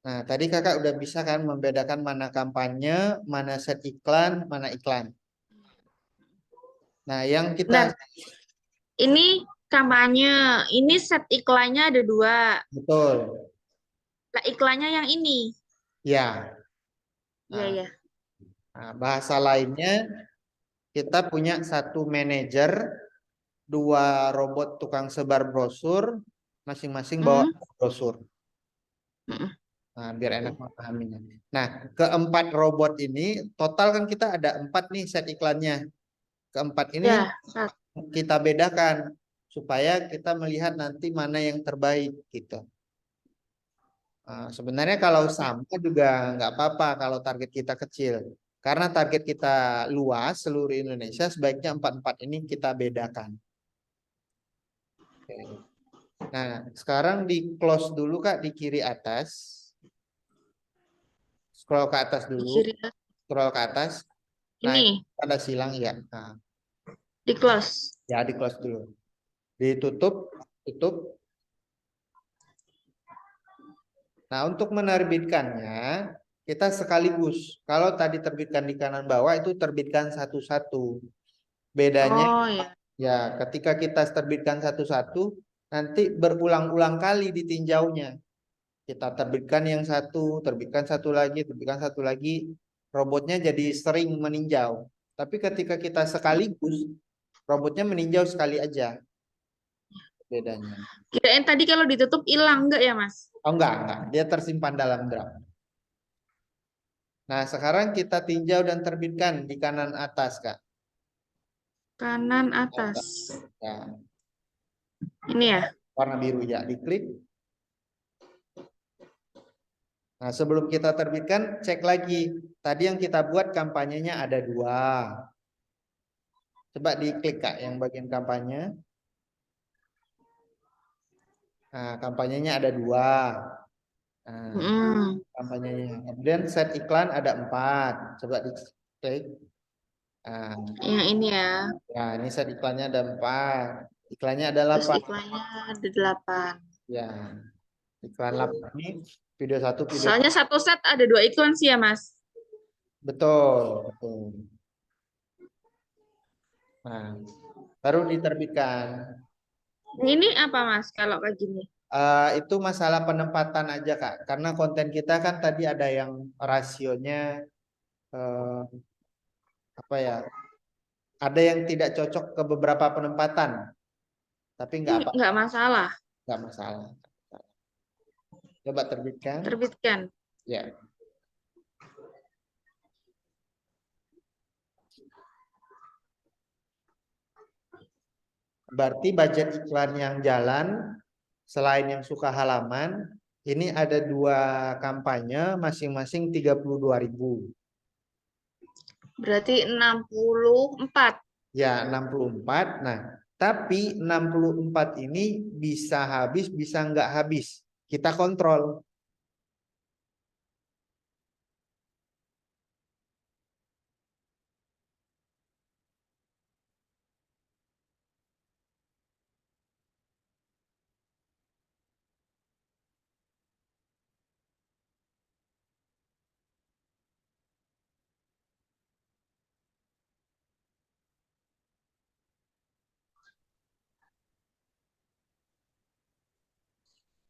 Nah, tadi kakak udah bisa kan membedakan mana kampanye, mana set iklan, mana iklan. Nah, yang Bentar. kita Ini kampanye. Ini set iklannya ada 2. betul, Lah iklannya yang ini. ya. Iya, Nah, ya. bahasa lainnya kita punya satu manajer, 2 robot tukang sebar brosur, masing-masing bawa Hmm. brosur. Mm-mm. Nah, biar enak memahaminya. Nah, keempat robot ini total kan kita ada 4 nih set iklannya. Keempat ini Ya, kita bedakan supaya kita melihat nanti mana yang terbaik gitu. Sebenarnya kalau sama juga nggak apa-apa kalau target kita kecil. Karena target kita luas seluruh Indonesia, sebaiknya empat-empat ini kita bedakan. Oke. Nah, sekarang di close dulu Kak di kiri atas. Scroll ke atas di dulu, kiri. scroll ke atas. Nah, Ini ada silang ya. Nah, di close. ya di close dulu. Ditutup, tutup. Nah, untuk menerbitkannya, kita sekaligus. Kalau tadi terbitkan di kanan bawah, itu terbitkan satu-satu. Bedanya, Oh ya. ya ketika kita terbitkan satu-satu, nanti berulang-ulang kali ditinjaunya. Kita terbitkan yang satu, terbitkan satu lagi. Robotnya jadi sering meninjau. Tapi ketika kita sekaligus, robotnya meninjau sekali aja bedanya. Kirain tadi kalau ditutup hilang enggak ya, Mas? Oh enggak. Dia tersimpan dalam draft. Nah, sekarang kita tinjau dan terbitkan di kanan atas, Kak. Kanan atas. Ya, Ini ya. warna biru ya, diklik. Nah, sebelum kita terbitkan, cek lagi. Tadi yang kita buat kampanyenya ada 2. Coba diklik, Kak, yang bagian kampanye. Nah, kampanyenya ada 2. Nah, Mm. kampanyenya. Kemudian set iklan ada 4. Coba diklik. Nah, Yang ini ya. ya, ini set iklannya ada 4. Iklannya ada Terus 8. iklannya ada 8. Ya, iklan 8 ini video 1, video Soalnya satu set ada 2 iklan sih ya, Mas. betul, betul. Nah, baru diterbitkan. Ini apa, Mas, kalau kayak gini? Itu masalah penempatan aja Kak, karena konten kita kan tadi ada yang rasionya eh, apa ya? Ada yang tidak cocok ke beberapa penempatan, tapi nggak Ini apa, nggak masalah. nggak masalah. Coba terbitkan. Terbitkan. Ya, berarti budget iklan yang jalan selain yang suka halaman, ini ada 2 kampanye masing-masing 32.000. Berarti 64. Ya, 64. Nah, tapi 64 ini bisa habis, bisa nggak habis. Kita kontrol.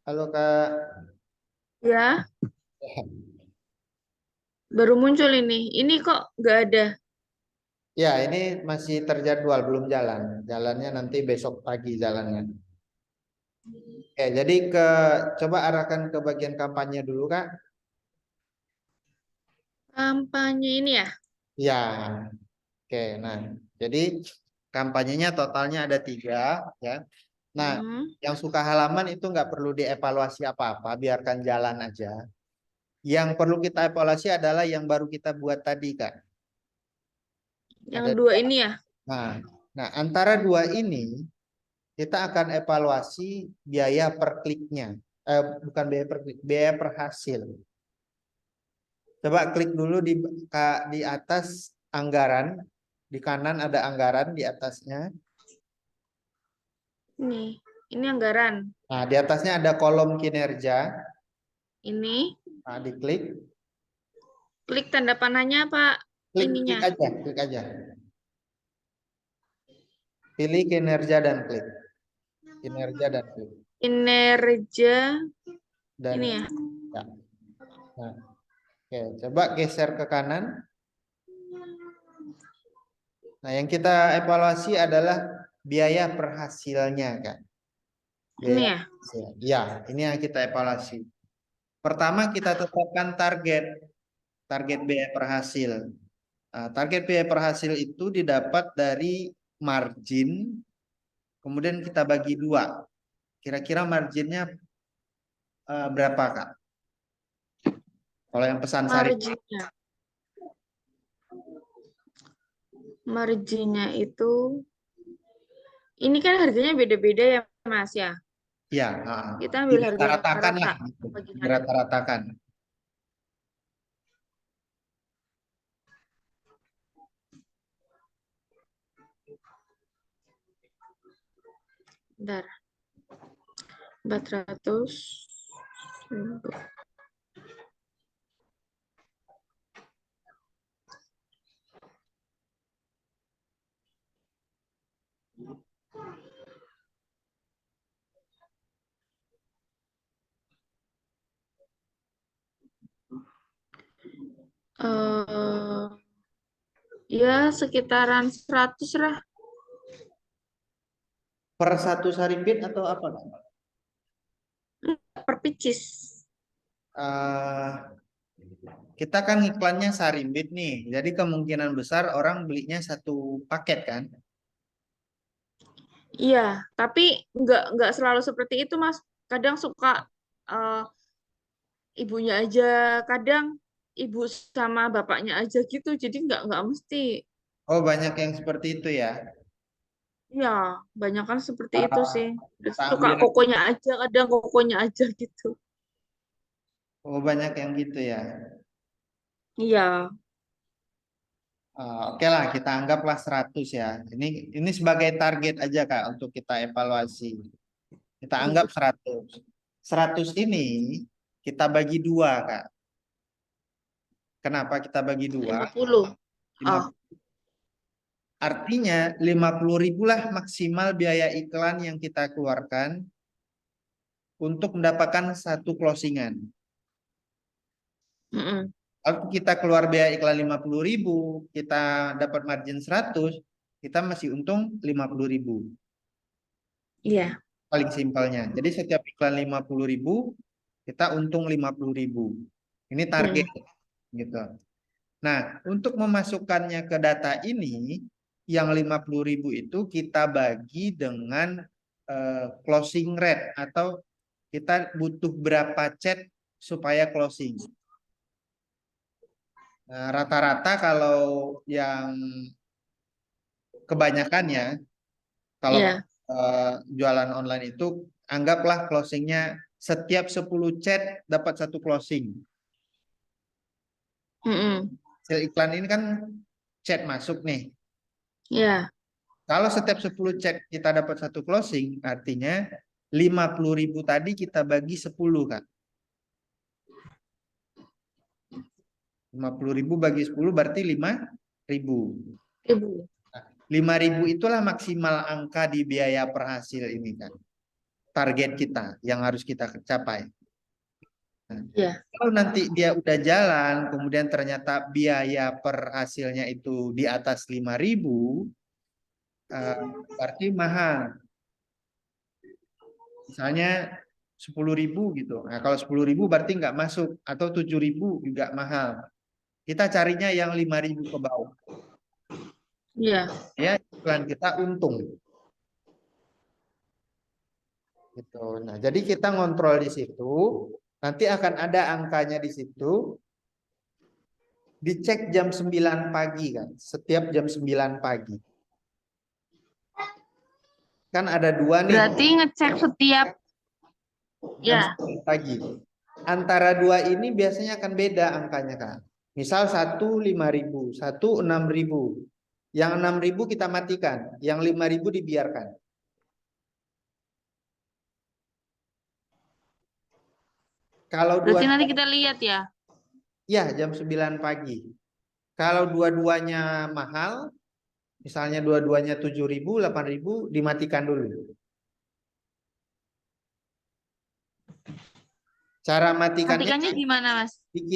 Halo Kak. Ya, baru muncul ini. Ini kok nggak ada? Ya, ini masih terjadwal, belum jalan. Jalannya nanti besok pagi jalannya. Oke, jadi coba arahkan ke bagian kampanye dulu Kak. Kampanye ini ya? Ya, oke. Nah, jadi kampanyenya totalnya ada 3, ya. Nah, Hmm. yang suka halaman itu nggak perlu dievaluasi apa-apa, biarkan jalan aja. Yang perlu kita evaluasi adalah yang baru kita buat tadi Kak. Yang Ada 2 dua. ini ya? Nah, antara 2 ini kita akan evaluasi biaya per kliknya. Bukan biaya per klik, biaya per hasil. Coba klik dulu di atas anggaran. Di kanan ada anggaran di atasnya. Ini anggaran. Nah, di atasnya ada kolom kinerja. Ini Nah, diklik. klik tanda panahnya apa Klik ininya? aja, klik aja. Pilih kinerja dan klik. Kinerja dan klik. Kinerja Dan ini ya. ya. Nah, oke, coba geser ke kanan. Nah, yang kita evaluasi adalah biaya per hasilnya, Kak. Ini Biaya ya. hasil. Ya, ini yang kita evaluasi. Pertama kita tetapkan target biaya per hasil. Nah, target biaya per hasil itu didapat dari margin, kemudian kita bagi 2. Kira-kira marginnya berapa, Kak? Kalau yang pesan sari, Marginnya itu ini kan harganya beda-beda ya Mas ya. ya, Kita ambil harga yang dirata-ratakan rata lah, gitu. apa gimana? Dirata-ratakan. Bentar. 400. eh ya sekitaran 100 lah Per 1 saripit atau apa, Kak? per pieces. Eh, kita kan iklannya sarimbit nih, jadi kemungkinan besar orang belinya 1 paket kan? Iya, tapi nggak selalu seperti itu Mas. Kadang suka eh, ibunya aja, kadang ibu sama bapaknya aja gitu. Jadi nggak mesti. Oh, banyak yang seperti itu ya. Ya, banyak kan seperti itu Ah, sih. kita Suka ambil. kokonya aja, kadang kokonya aja gitu. Oh, banyak yang gitu ya. Iya. Oke lah, kita anggaplah 100 ya. Ini sebagai target aja Kak untuk kita evaluasi. Kita anggap 100. 100 ini kita bagi 2 Kak. Kenapa kita bagi 2? 50. Oh, Artinya 50.000 lah maksimal biaya iklan yang kita keluarkan untuk mendapatkan 1 closingan. mm-mm. Kalau kita keluar biaya iklan 50.000, kita dapat margin 100, kita masih untung 50.000. Iya. Paling simpelnya. Jadi setiap iklan 50.000, kita untung 50.000. Ini target Mm. gitu. Nah, untuk memasukkannya ke data ini, yang 50.000 itu kita bagi dengan closing rate atau kita butuh berapa chat supaya closing. Nah, rata-rata kalau yang kebanyakan ya, kalau Iya. jualan online itu anggaplah closingnya setiap 10 chat dapat 1 closing. Mm-mm. Hasil iklan ini kan chat masuk nih. Iya. Kalau setiap 10 chat kita dapat 1 closing, artinya 50.000 tadi kita bagi 10 kan. 50.000 bagi 10 berarti 5.000. Ibu. 5.000 itulah maksimal angka di biaya per hasil ini kan. target kita yang harus kita capai. Nah, Ya. kalau nanti dia udah jalan, kemudian ternyata biaya per hasilnya itu di atas 5.000, berarti mahal. Misalnya 10.000 gitu. Nah, kalau 10.000 berarti nggak masuk, atau 7.000 juga mahal. Kita carinya yang 5.000 ke bawah. Ya. Ya, iklan kita untung. Gitu. Nah, jadi kita ngontrol di situ, nanti akan ada angkanya di situ. Dicek jam 9 pagi kan, setiap jam 9 pagi. Kan ada dua nih, Berarti ngecek setiap jam ya. 9 pagi. Antara dua ini biasanya akan beda angkanya kan. Misal satu 5.000, satu 6.000. Yang 6.000 kita matikan, yang 5.000 dibiarkan. Kalau Berarti dua, nanti kita lihat ya. ya jam 9 pagi. Kalau dua-duanya mahal, misalnya dua-duanya 7.000, 8.000, dimatikan dulu. Cara matikannya Matikannya gimana, Mas? di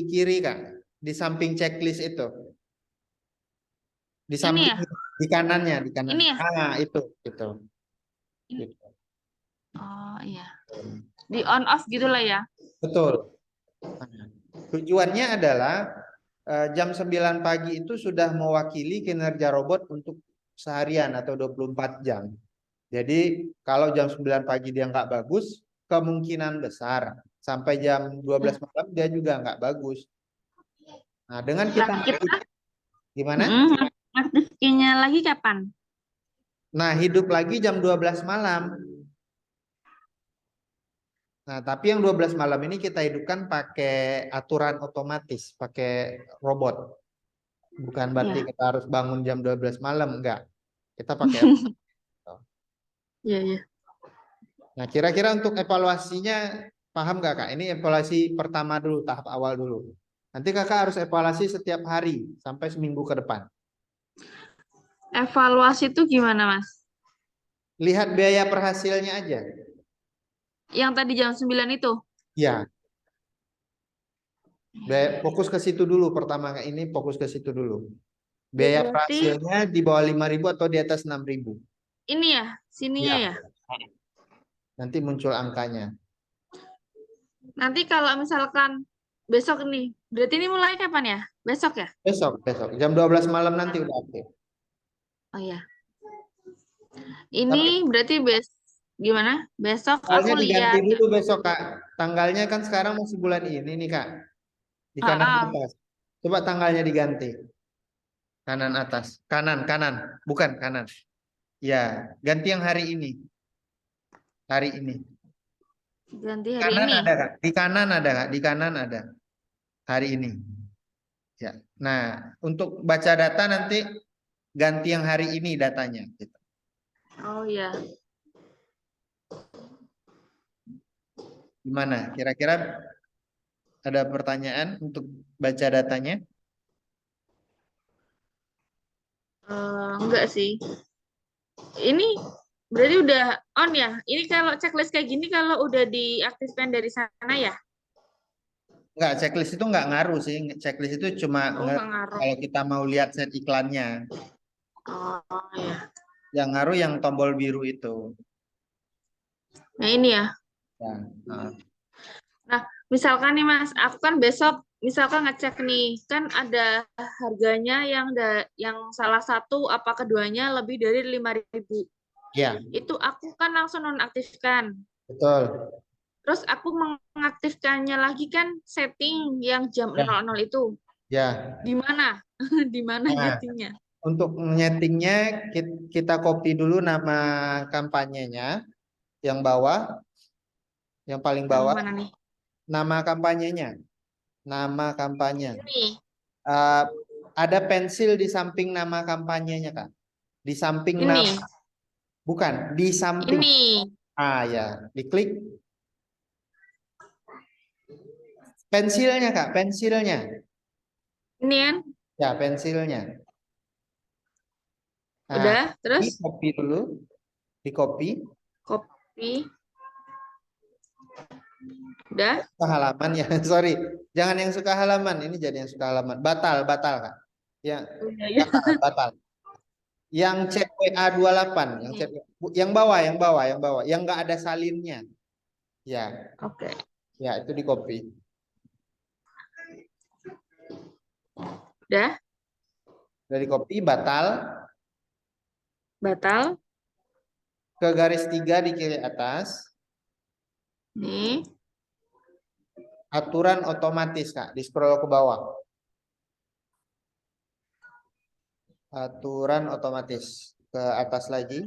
kiri Kak, di samping checklist itu. Di Ini samping, ya? di kanannya, di kanan. Ini ya? Ah, itu, gitu. Ini. Gitu. Oh iya. Di on off gitulah ya. Betul. Nah, tujuannya adalah jam 9 pagi itu sudah mewakili kinerja robot untuk seharian atau 24 jam. Jadi kalau jam 9 pagi dia nggak bagus, kemungkinan besar sampai jam 12 malam dia juga nggak bagus. Nah, dengan kita Nah, kita gimana? aktifnya lagi kapan? Nah, hidup lagi jam 12 malam. Nah, tapi yang 12 malam ini kita hidupkan pakai aturan otomatis, pakai robot. Bukan berarti Ya. kita harus bangun jam 12 malam, enggak. Kita pakai. Iya, iya. Nah, kira-kira untuk evaluasinya paham nggak Kak? Ini evaluasi pertama dulu, tahap awal dulu. Nanti Kakak harus evaluasi setiap hari sampai seminggu ke depan. Evaluasi itu gimana, Mas? Lihat biaya per hasilnya aja. Yang tadi jam 9 itu? Ya, fokus ke situ dulu. Pertama ini fokus ke situ dulu. Biaya per Berarti hasilnya di bawah 5.000 atau di atas 6.000. ini ya, sininya Ya, ya. nanti muncul angkanya. Nanti kalau misalkan besok nih, berarti ini mulai kapan ya? Besok ya? Besok. Jam 12 malam nanti udah aktif. Oh ya. Tapi Ini berarti gimana? Besok tanggalnya aku diganti lihat. dulu besok Kak. Tanggalnya kan sekarang masih bulan ini nih Kak. Di kanan Ah, atas. Coba tanggalnya diganti. Kanan atas. Kanan. Bukan kanan. Ya, ganti yang hari ini. Hari ini. ganti hari Kanan ini. ada Kak. Di kanan ada Kak. Di kanan ada. Hari ini. Ya. Nah, untuk baca data nanti ganti yang hari ini datanya. Gitu. Oh ya. Gimana? Kira-kira ada pertanyaan untuk baca datanya? Enggak sih. Ini berarti udah on ya? Ini kalau checklist kayak gini kalau udah diaktifkan dari sana ya? Enggak, checklist itu enggak ngaruh sih. Checklist itu cuma Oh, nggak ngaruh. kalau kita mau lihat set iklannya. Oh ya. Yang ngaruh yang tombol biru itu. Nah ini ya. Ya. Nah. Nah, misalkan nih Mas, aku kan besok misalkan ngecek nih, kan ada harganya yang salah satu apa keduanya lebih dari 5.000. Ya, Itu aku kan langsung nonaktifkan. betul. Terus aku mengaktifkannya lagi kan setting yang jam Ya, 00 itu. ya. Di mana? Di mana Nah, nyetingnya? untuk nyetingnya kita copy dulu nama kampanyenya yang bawah, yang paling Yang bawah, mana nih? nama kampanyenya, nama kampanye. Ini. Eh, ada pensil di samping nama kampanyenya Kak. Di samping Ini. nama, bukan di samping. Ini. Ah ya, diklik. Pensilnya Kak, pensilnya. Ini kan? Ya, pensilnya. Nah, Udah, di terus copy dulu, di copy. copy. Kopi. Udah? Suka halaman ya, sorry. Jangan yang suka halaman, ini jadi yang suka halaman. Batal, Kak. Ya, Oh, iya, iya. batal. Yang chat WA 28, yang chat yang bawah, yang nggak ada salinnya. Ya, Oke. ya itu di copy. Udah? Dari copy batal Batal. ke garis 3 di kiri atas. Nih. Aturan otomatis, Kak, di scroll ke bawah. Aturan otomatis ke atas lagi.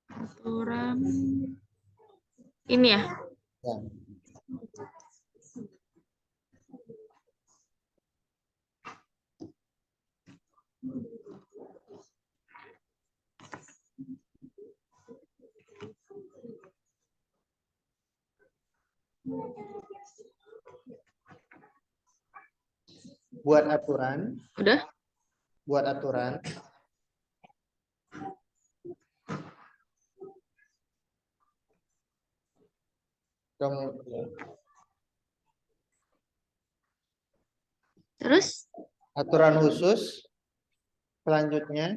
Aturan. Ini ya. Ya. Buat aturan. Udah? Buat aturan. Terus? Aturan khusus. Selanjutnya.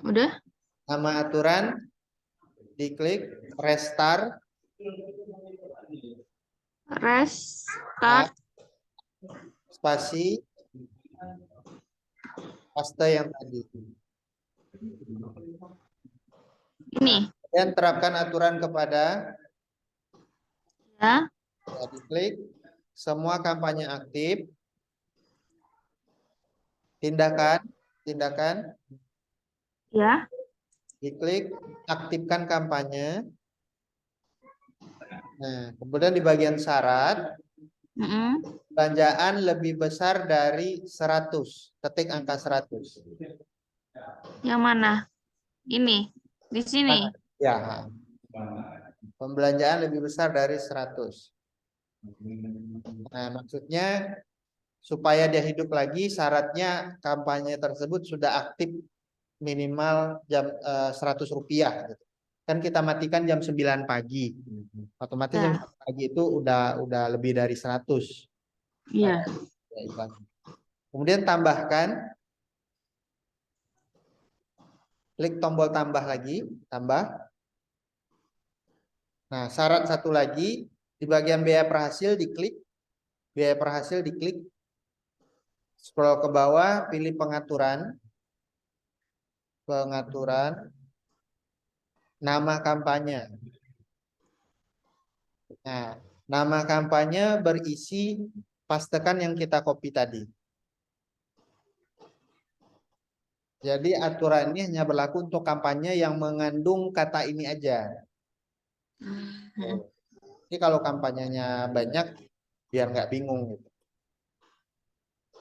Udah? Nama aturan. Diklik restart. Restart. Spasi. Paste yang tadi. Ini. Dan terapkan aturan kepada. Ya. Ya, diklik. Semua kampanye aktif. Tindakan. Ya. Diklik aktifkan kampanye. Nah, kemudian di bagian syarat, belanjaan lebih besar dari 100. Ketik angka 100. Yang mana? Ini. Di sini. Ya. Pembelanjaan lebih besar dari 100. Nah, maksudnya supaya dia hidup lagi, syaratnya kampanye tersebut sudah aktif minimal jam 100 rupiah. Kan kita matikan jam 9 pagi. Otomatis jam 9 pagi itu udah lebih dari 100. Iya. Kemudian tambahkan. Klik tombol tambah lagi. Tambah. Nah, syarat satu lagi. Di bagian biaya per hasil diklik. Biaya per hasil diklik. Scroll ke bawah. Pilih pengaturan. Nama kampanye. Nah, nama kampanye berisi pastekan yang kita copy tadi. Jadi aturan ini hanya berlaku untuk kampanye yang mengandung kata ini aja. Jadi kalau kampanyenya banyak, biar nggak bingung gitu.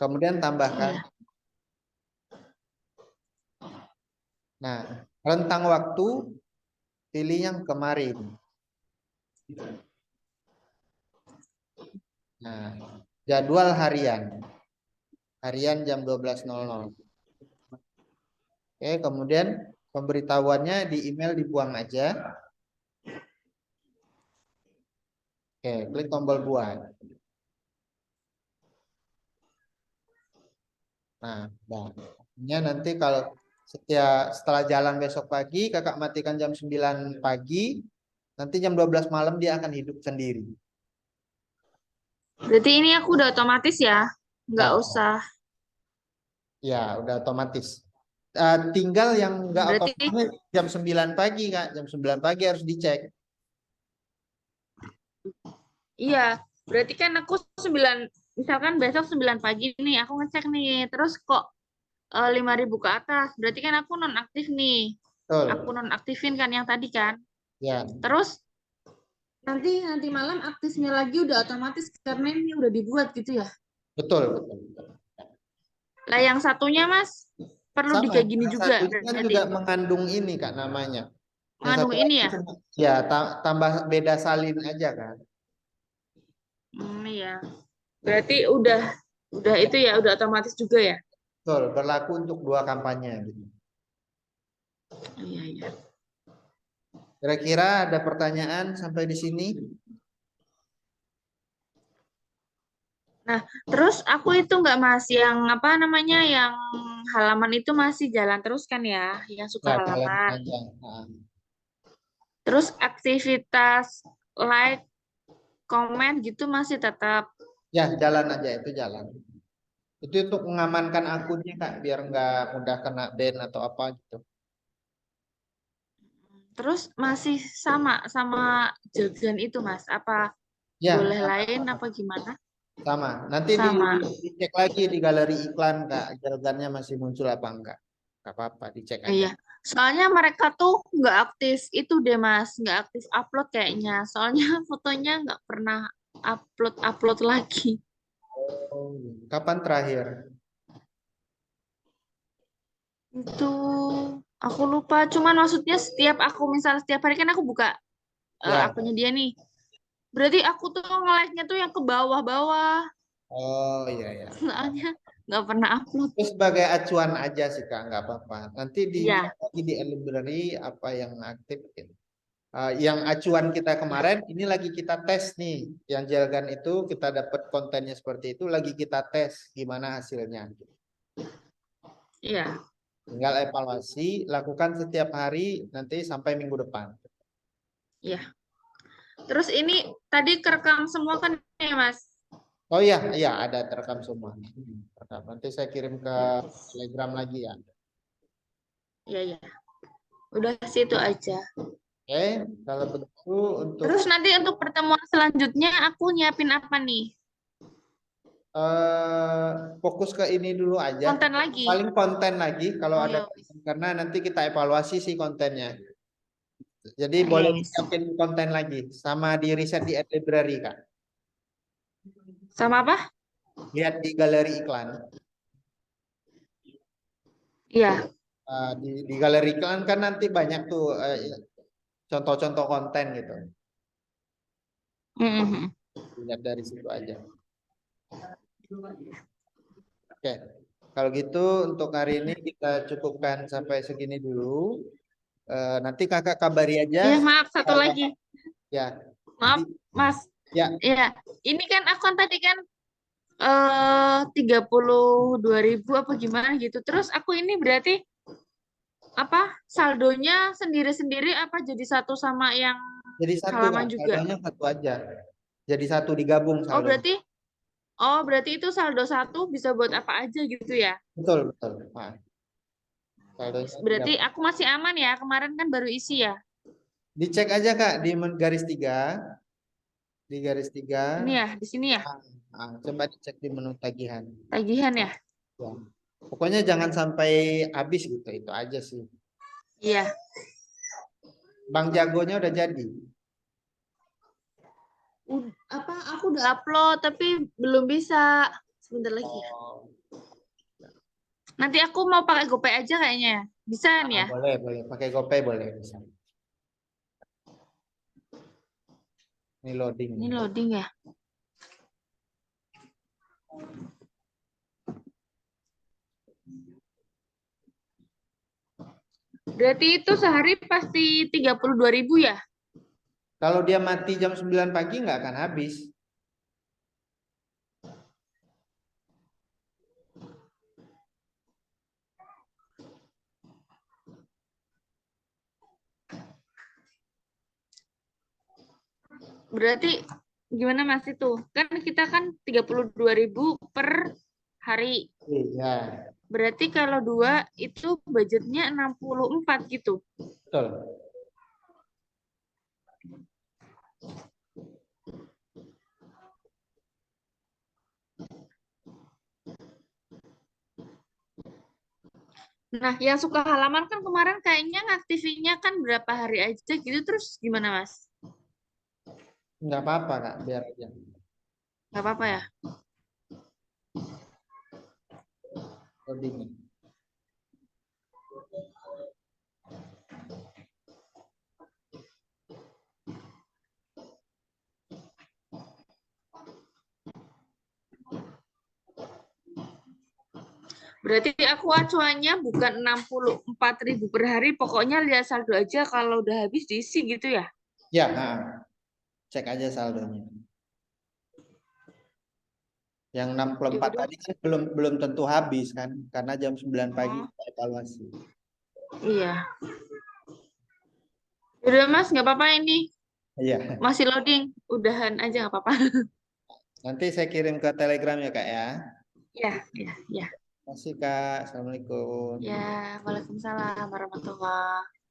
Kemudian tambahkan. Nah, rentang waktu pilih yang kemarin. Nah, jadwal harian. Harian jam 12.00. Oke, kemudian pemberitahuannya di email dibuang aja. Oke, klik tombol buat. Nah, nanti kalau setelah jalan besok pagi, kakak matikan jam 9 pagi, nanti jam 12 malam dia akan hidup sendiri. Berarti ini aku udah otomatis ya? Nggak usah. Ya, udah otomatis. Tinggal yang nggak otomatis jam 9 pagi, Kak. Jam 9 pagi harus dicek. Iya, berarti kan aku 9, misalkan besok 9 pagi nih, aku ngecek nih, terus kok 5.000 ke atas, berarti kan aku nonaktif nih. Betul. Aku nonaktifin kan yang tadi kan. Ya. Terus nanti malam aktifnya lagi udah otomatis karena ini udah dibuat gitu ya? Betul. Lah yang satunya Mas perlu Sama, kayak gini juga. kan juga mengandung ini Kak namanya. Mengandung ini ya? Ya, tambah beda salin aja kan. Iya. Berarti udah itu ya, udah otomatis juga ya? Betul, berlaku untuk dua kampanye gitu. Iya, iya. Kira-kira ada pertanyaan sampai di sini? Nah, terus aku itu nggak Mas, yang apa namanya, yang halaman itu masih jalan terus kan ya, yang suka Ya, jalan halaman. aja. Nah, Terus aktivitas like, komen gitu masih tetap. ya, jalan aja itu jalan. Itu untuk mengamankan akunnya Kak, biar nggak mudah kena ban atau apa gitu. Terus masih sama sama jagan itu Mas, apa Ya, boleh lain apa gimana? sama. Nanti Sama. dicek lagi di galeri iklan Kak, jawabannya masih muncul apa enggak. Nggak apa-apa, dicek aja. Iya. Soalnya mereka tuh nggak aktif itu deh Mas, nggak aktif upload kayaknya. Soalnya fotonya nggak pernah upload lagi. Oh, kapan terakhir? Itu aku lupa. Cuman maksudnya setiap aku misal setiap hari kan aku buka Ya. akunnya dia nih. Berarti aku tuh nge-like-nya tuh yang ke bawah-bawah. Oh, iya ya. Soalnya nggak pernah upload. Itu sebagai acuan aja sih Kak, nggak apa-apa. Nanti dicek Iya, lagi di library apa yang aktif gitu. Yang acuan kita kemarin ini lagi kita tes nih. Yang Jelgan itu kita dapat kontennya seperti itu lagi kita tes gimana hasilnya. iya, Tinggal evaluasi, lakukan setiap hari nanti sampai minggu depan. iya. Terus ini tadi kerekam semua kan ya Mas? Oh iya, iya ada terekam semua. Terekam. Nanti saya kirim ke Ya, Telegram lagi ya. iya, iya. Udah situ aja. Oke, kalau begitu untuk Terus nanti untuk pertemuan selanjutnya aku nyiapin apa nih? fokus ke ini dulu aja. Konten lagi. Paling konten lagi kalau Oh ada ya wis. karena nanti kita evaluasi sih kontennya. Jadi Oh, boleh ya wis. siapin konten lagi sama di riset di library Kak. Sama apa? Lihat di galeri iklan. Iya. Di galeri iklan kan nanti banyak tuh contoh-contoh konten gitu. Mhm. Lihat dari situ aja. Oke. Kalau gitu untuk hari ini kita cukupkan sampai segini dulu. Nanti kakak kabari aja. Iya, maaf satu lagi. Ya. Maaf, Nanti Mas. ya. Iya, ini kan aku kan tadi kan 32.000 apa gimana gitu. Terus aku ini berarti apa saldonya sendiri-sendiri apa jadi satu sama yang Jadi satu Kak. halaman juga? Saldonya satu aja. Jadi satu digabung Oh saldo. berarti itu saldo satu bisa buat apa aja gitu ya? Betul betul. Nah, saldonya Berarti digabung. aku masih aman ya. Kemarin kan baru isi ya. Dicek aja Kak di garis 3. Di garis 3. Ini ya, di sini ya. Coba dicek di menu tagihan. Tagihan ya. Ya. Pokoknya jangan sampai habis gitu. Itu aja sih. Iya. Bang Jagonya udah jadi. Apa aku udah upload tapi belum bisa. Sebentar lagi ya. Oh, Nanti aku mau pakai GoPay aja kayaknya ya. Bisa nih ya? boleh, boleh. Pakai GoPay boleh bisa. Ini loading. Ini loading ya. Berarti itu sehari pasti 32.000 ya? Kalau dia mati jam 9 pagi nggak akan habis. Berarti gimana Mas itu? Kan kita kan 32.000 per hari. Iya, Berarti kalau dua itu budgetnya 64 gitu. betul. Nah, yang suka halaman kan kemarin kayaknya ngaktifinnya kan berapa hari aja gitu. Terus gimana Mas? Nggak apa-apa Kak, biar aja. Gak apa-apa ya? Loading. Berarti aku acuannya bukan 64.000 per hari, pokoknya lihat saldo aja kalau udah habis diisi gitu ya. Ya, cek aja saldonya. Yang 64 Yaudah. tadi kan belum tentu habis kan, karena jam 9 pagi Oh, kita evaluasi. iya. Udah Mas, nggak apa-apa ini. Iya, Masih loading. Udahan aja nggak apa-apa. nanti saya kirim ke Telegram ya Kak ya. Ya, ya, ya. Terima kasih Kak, Assalamualaikum. Ya, Waalaikumsalam warahmatullahi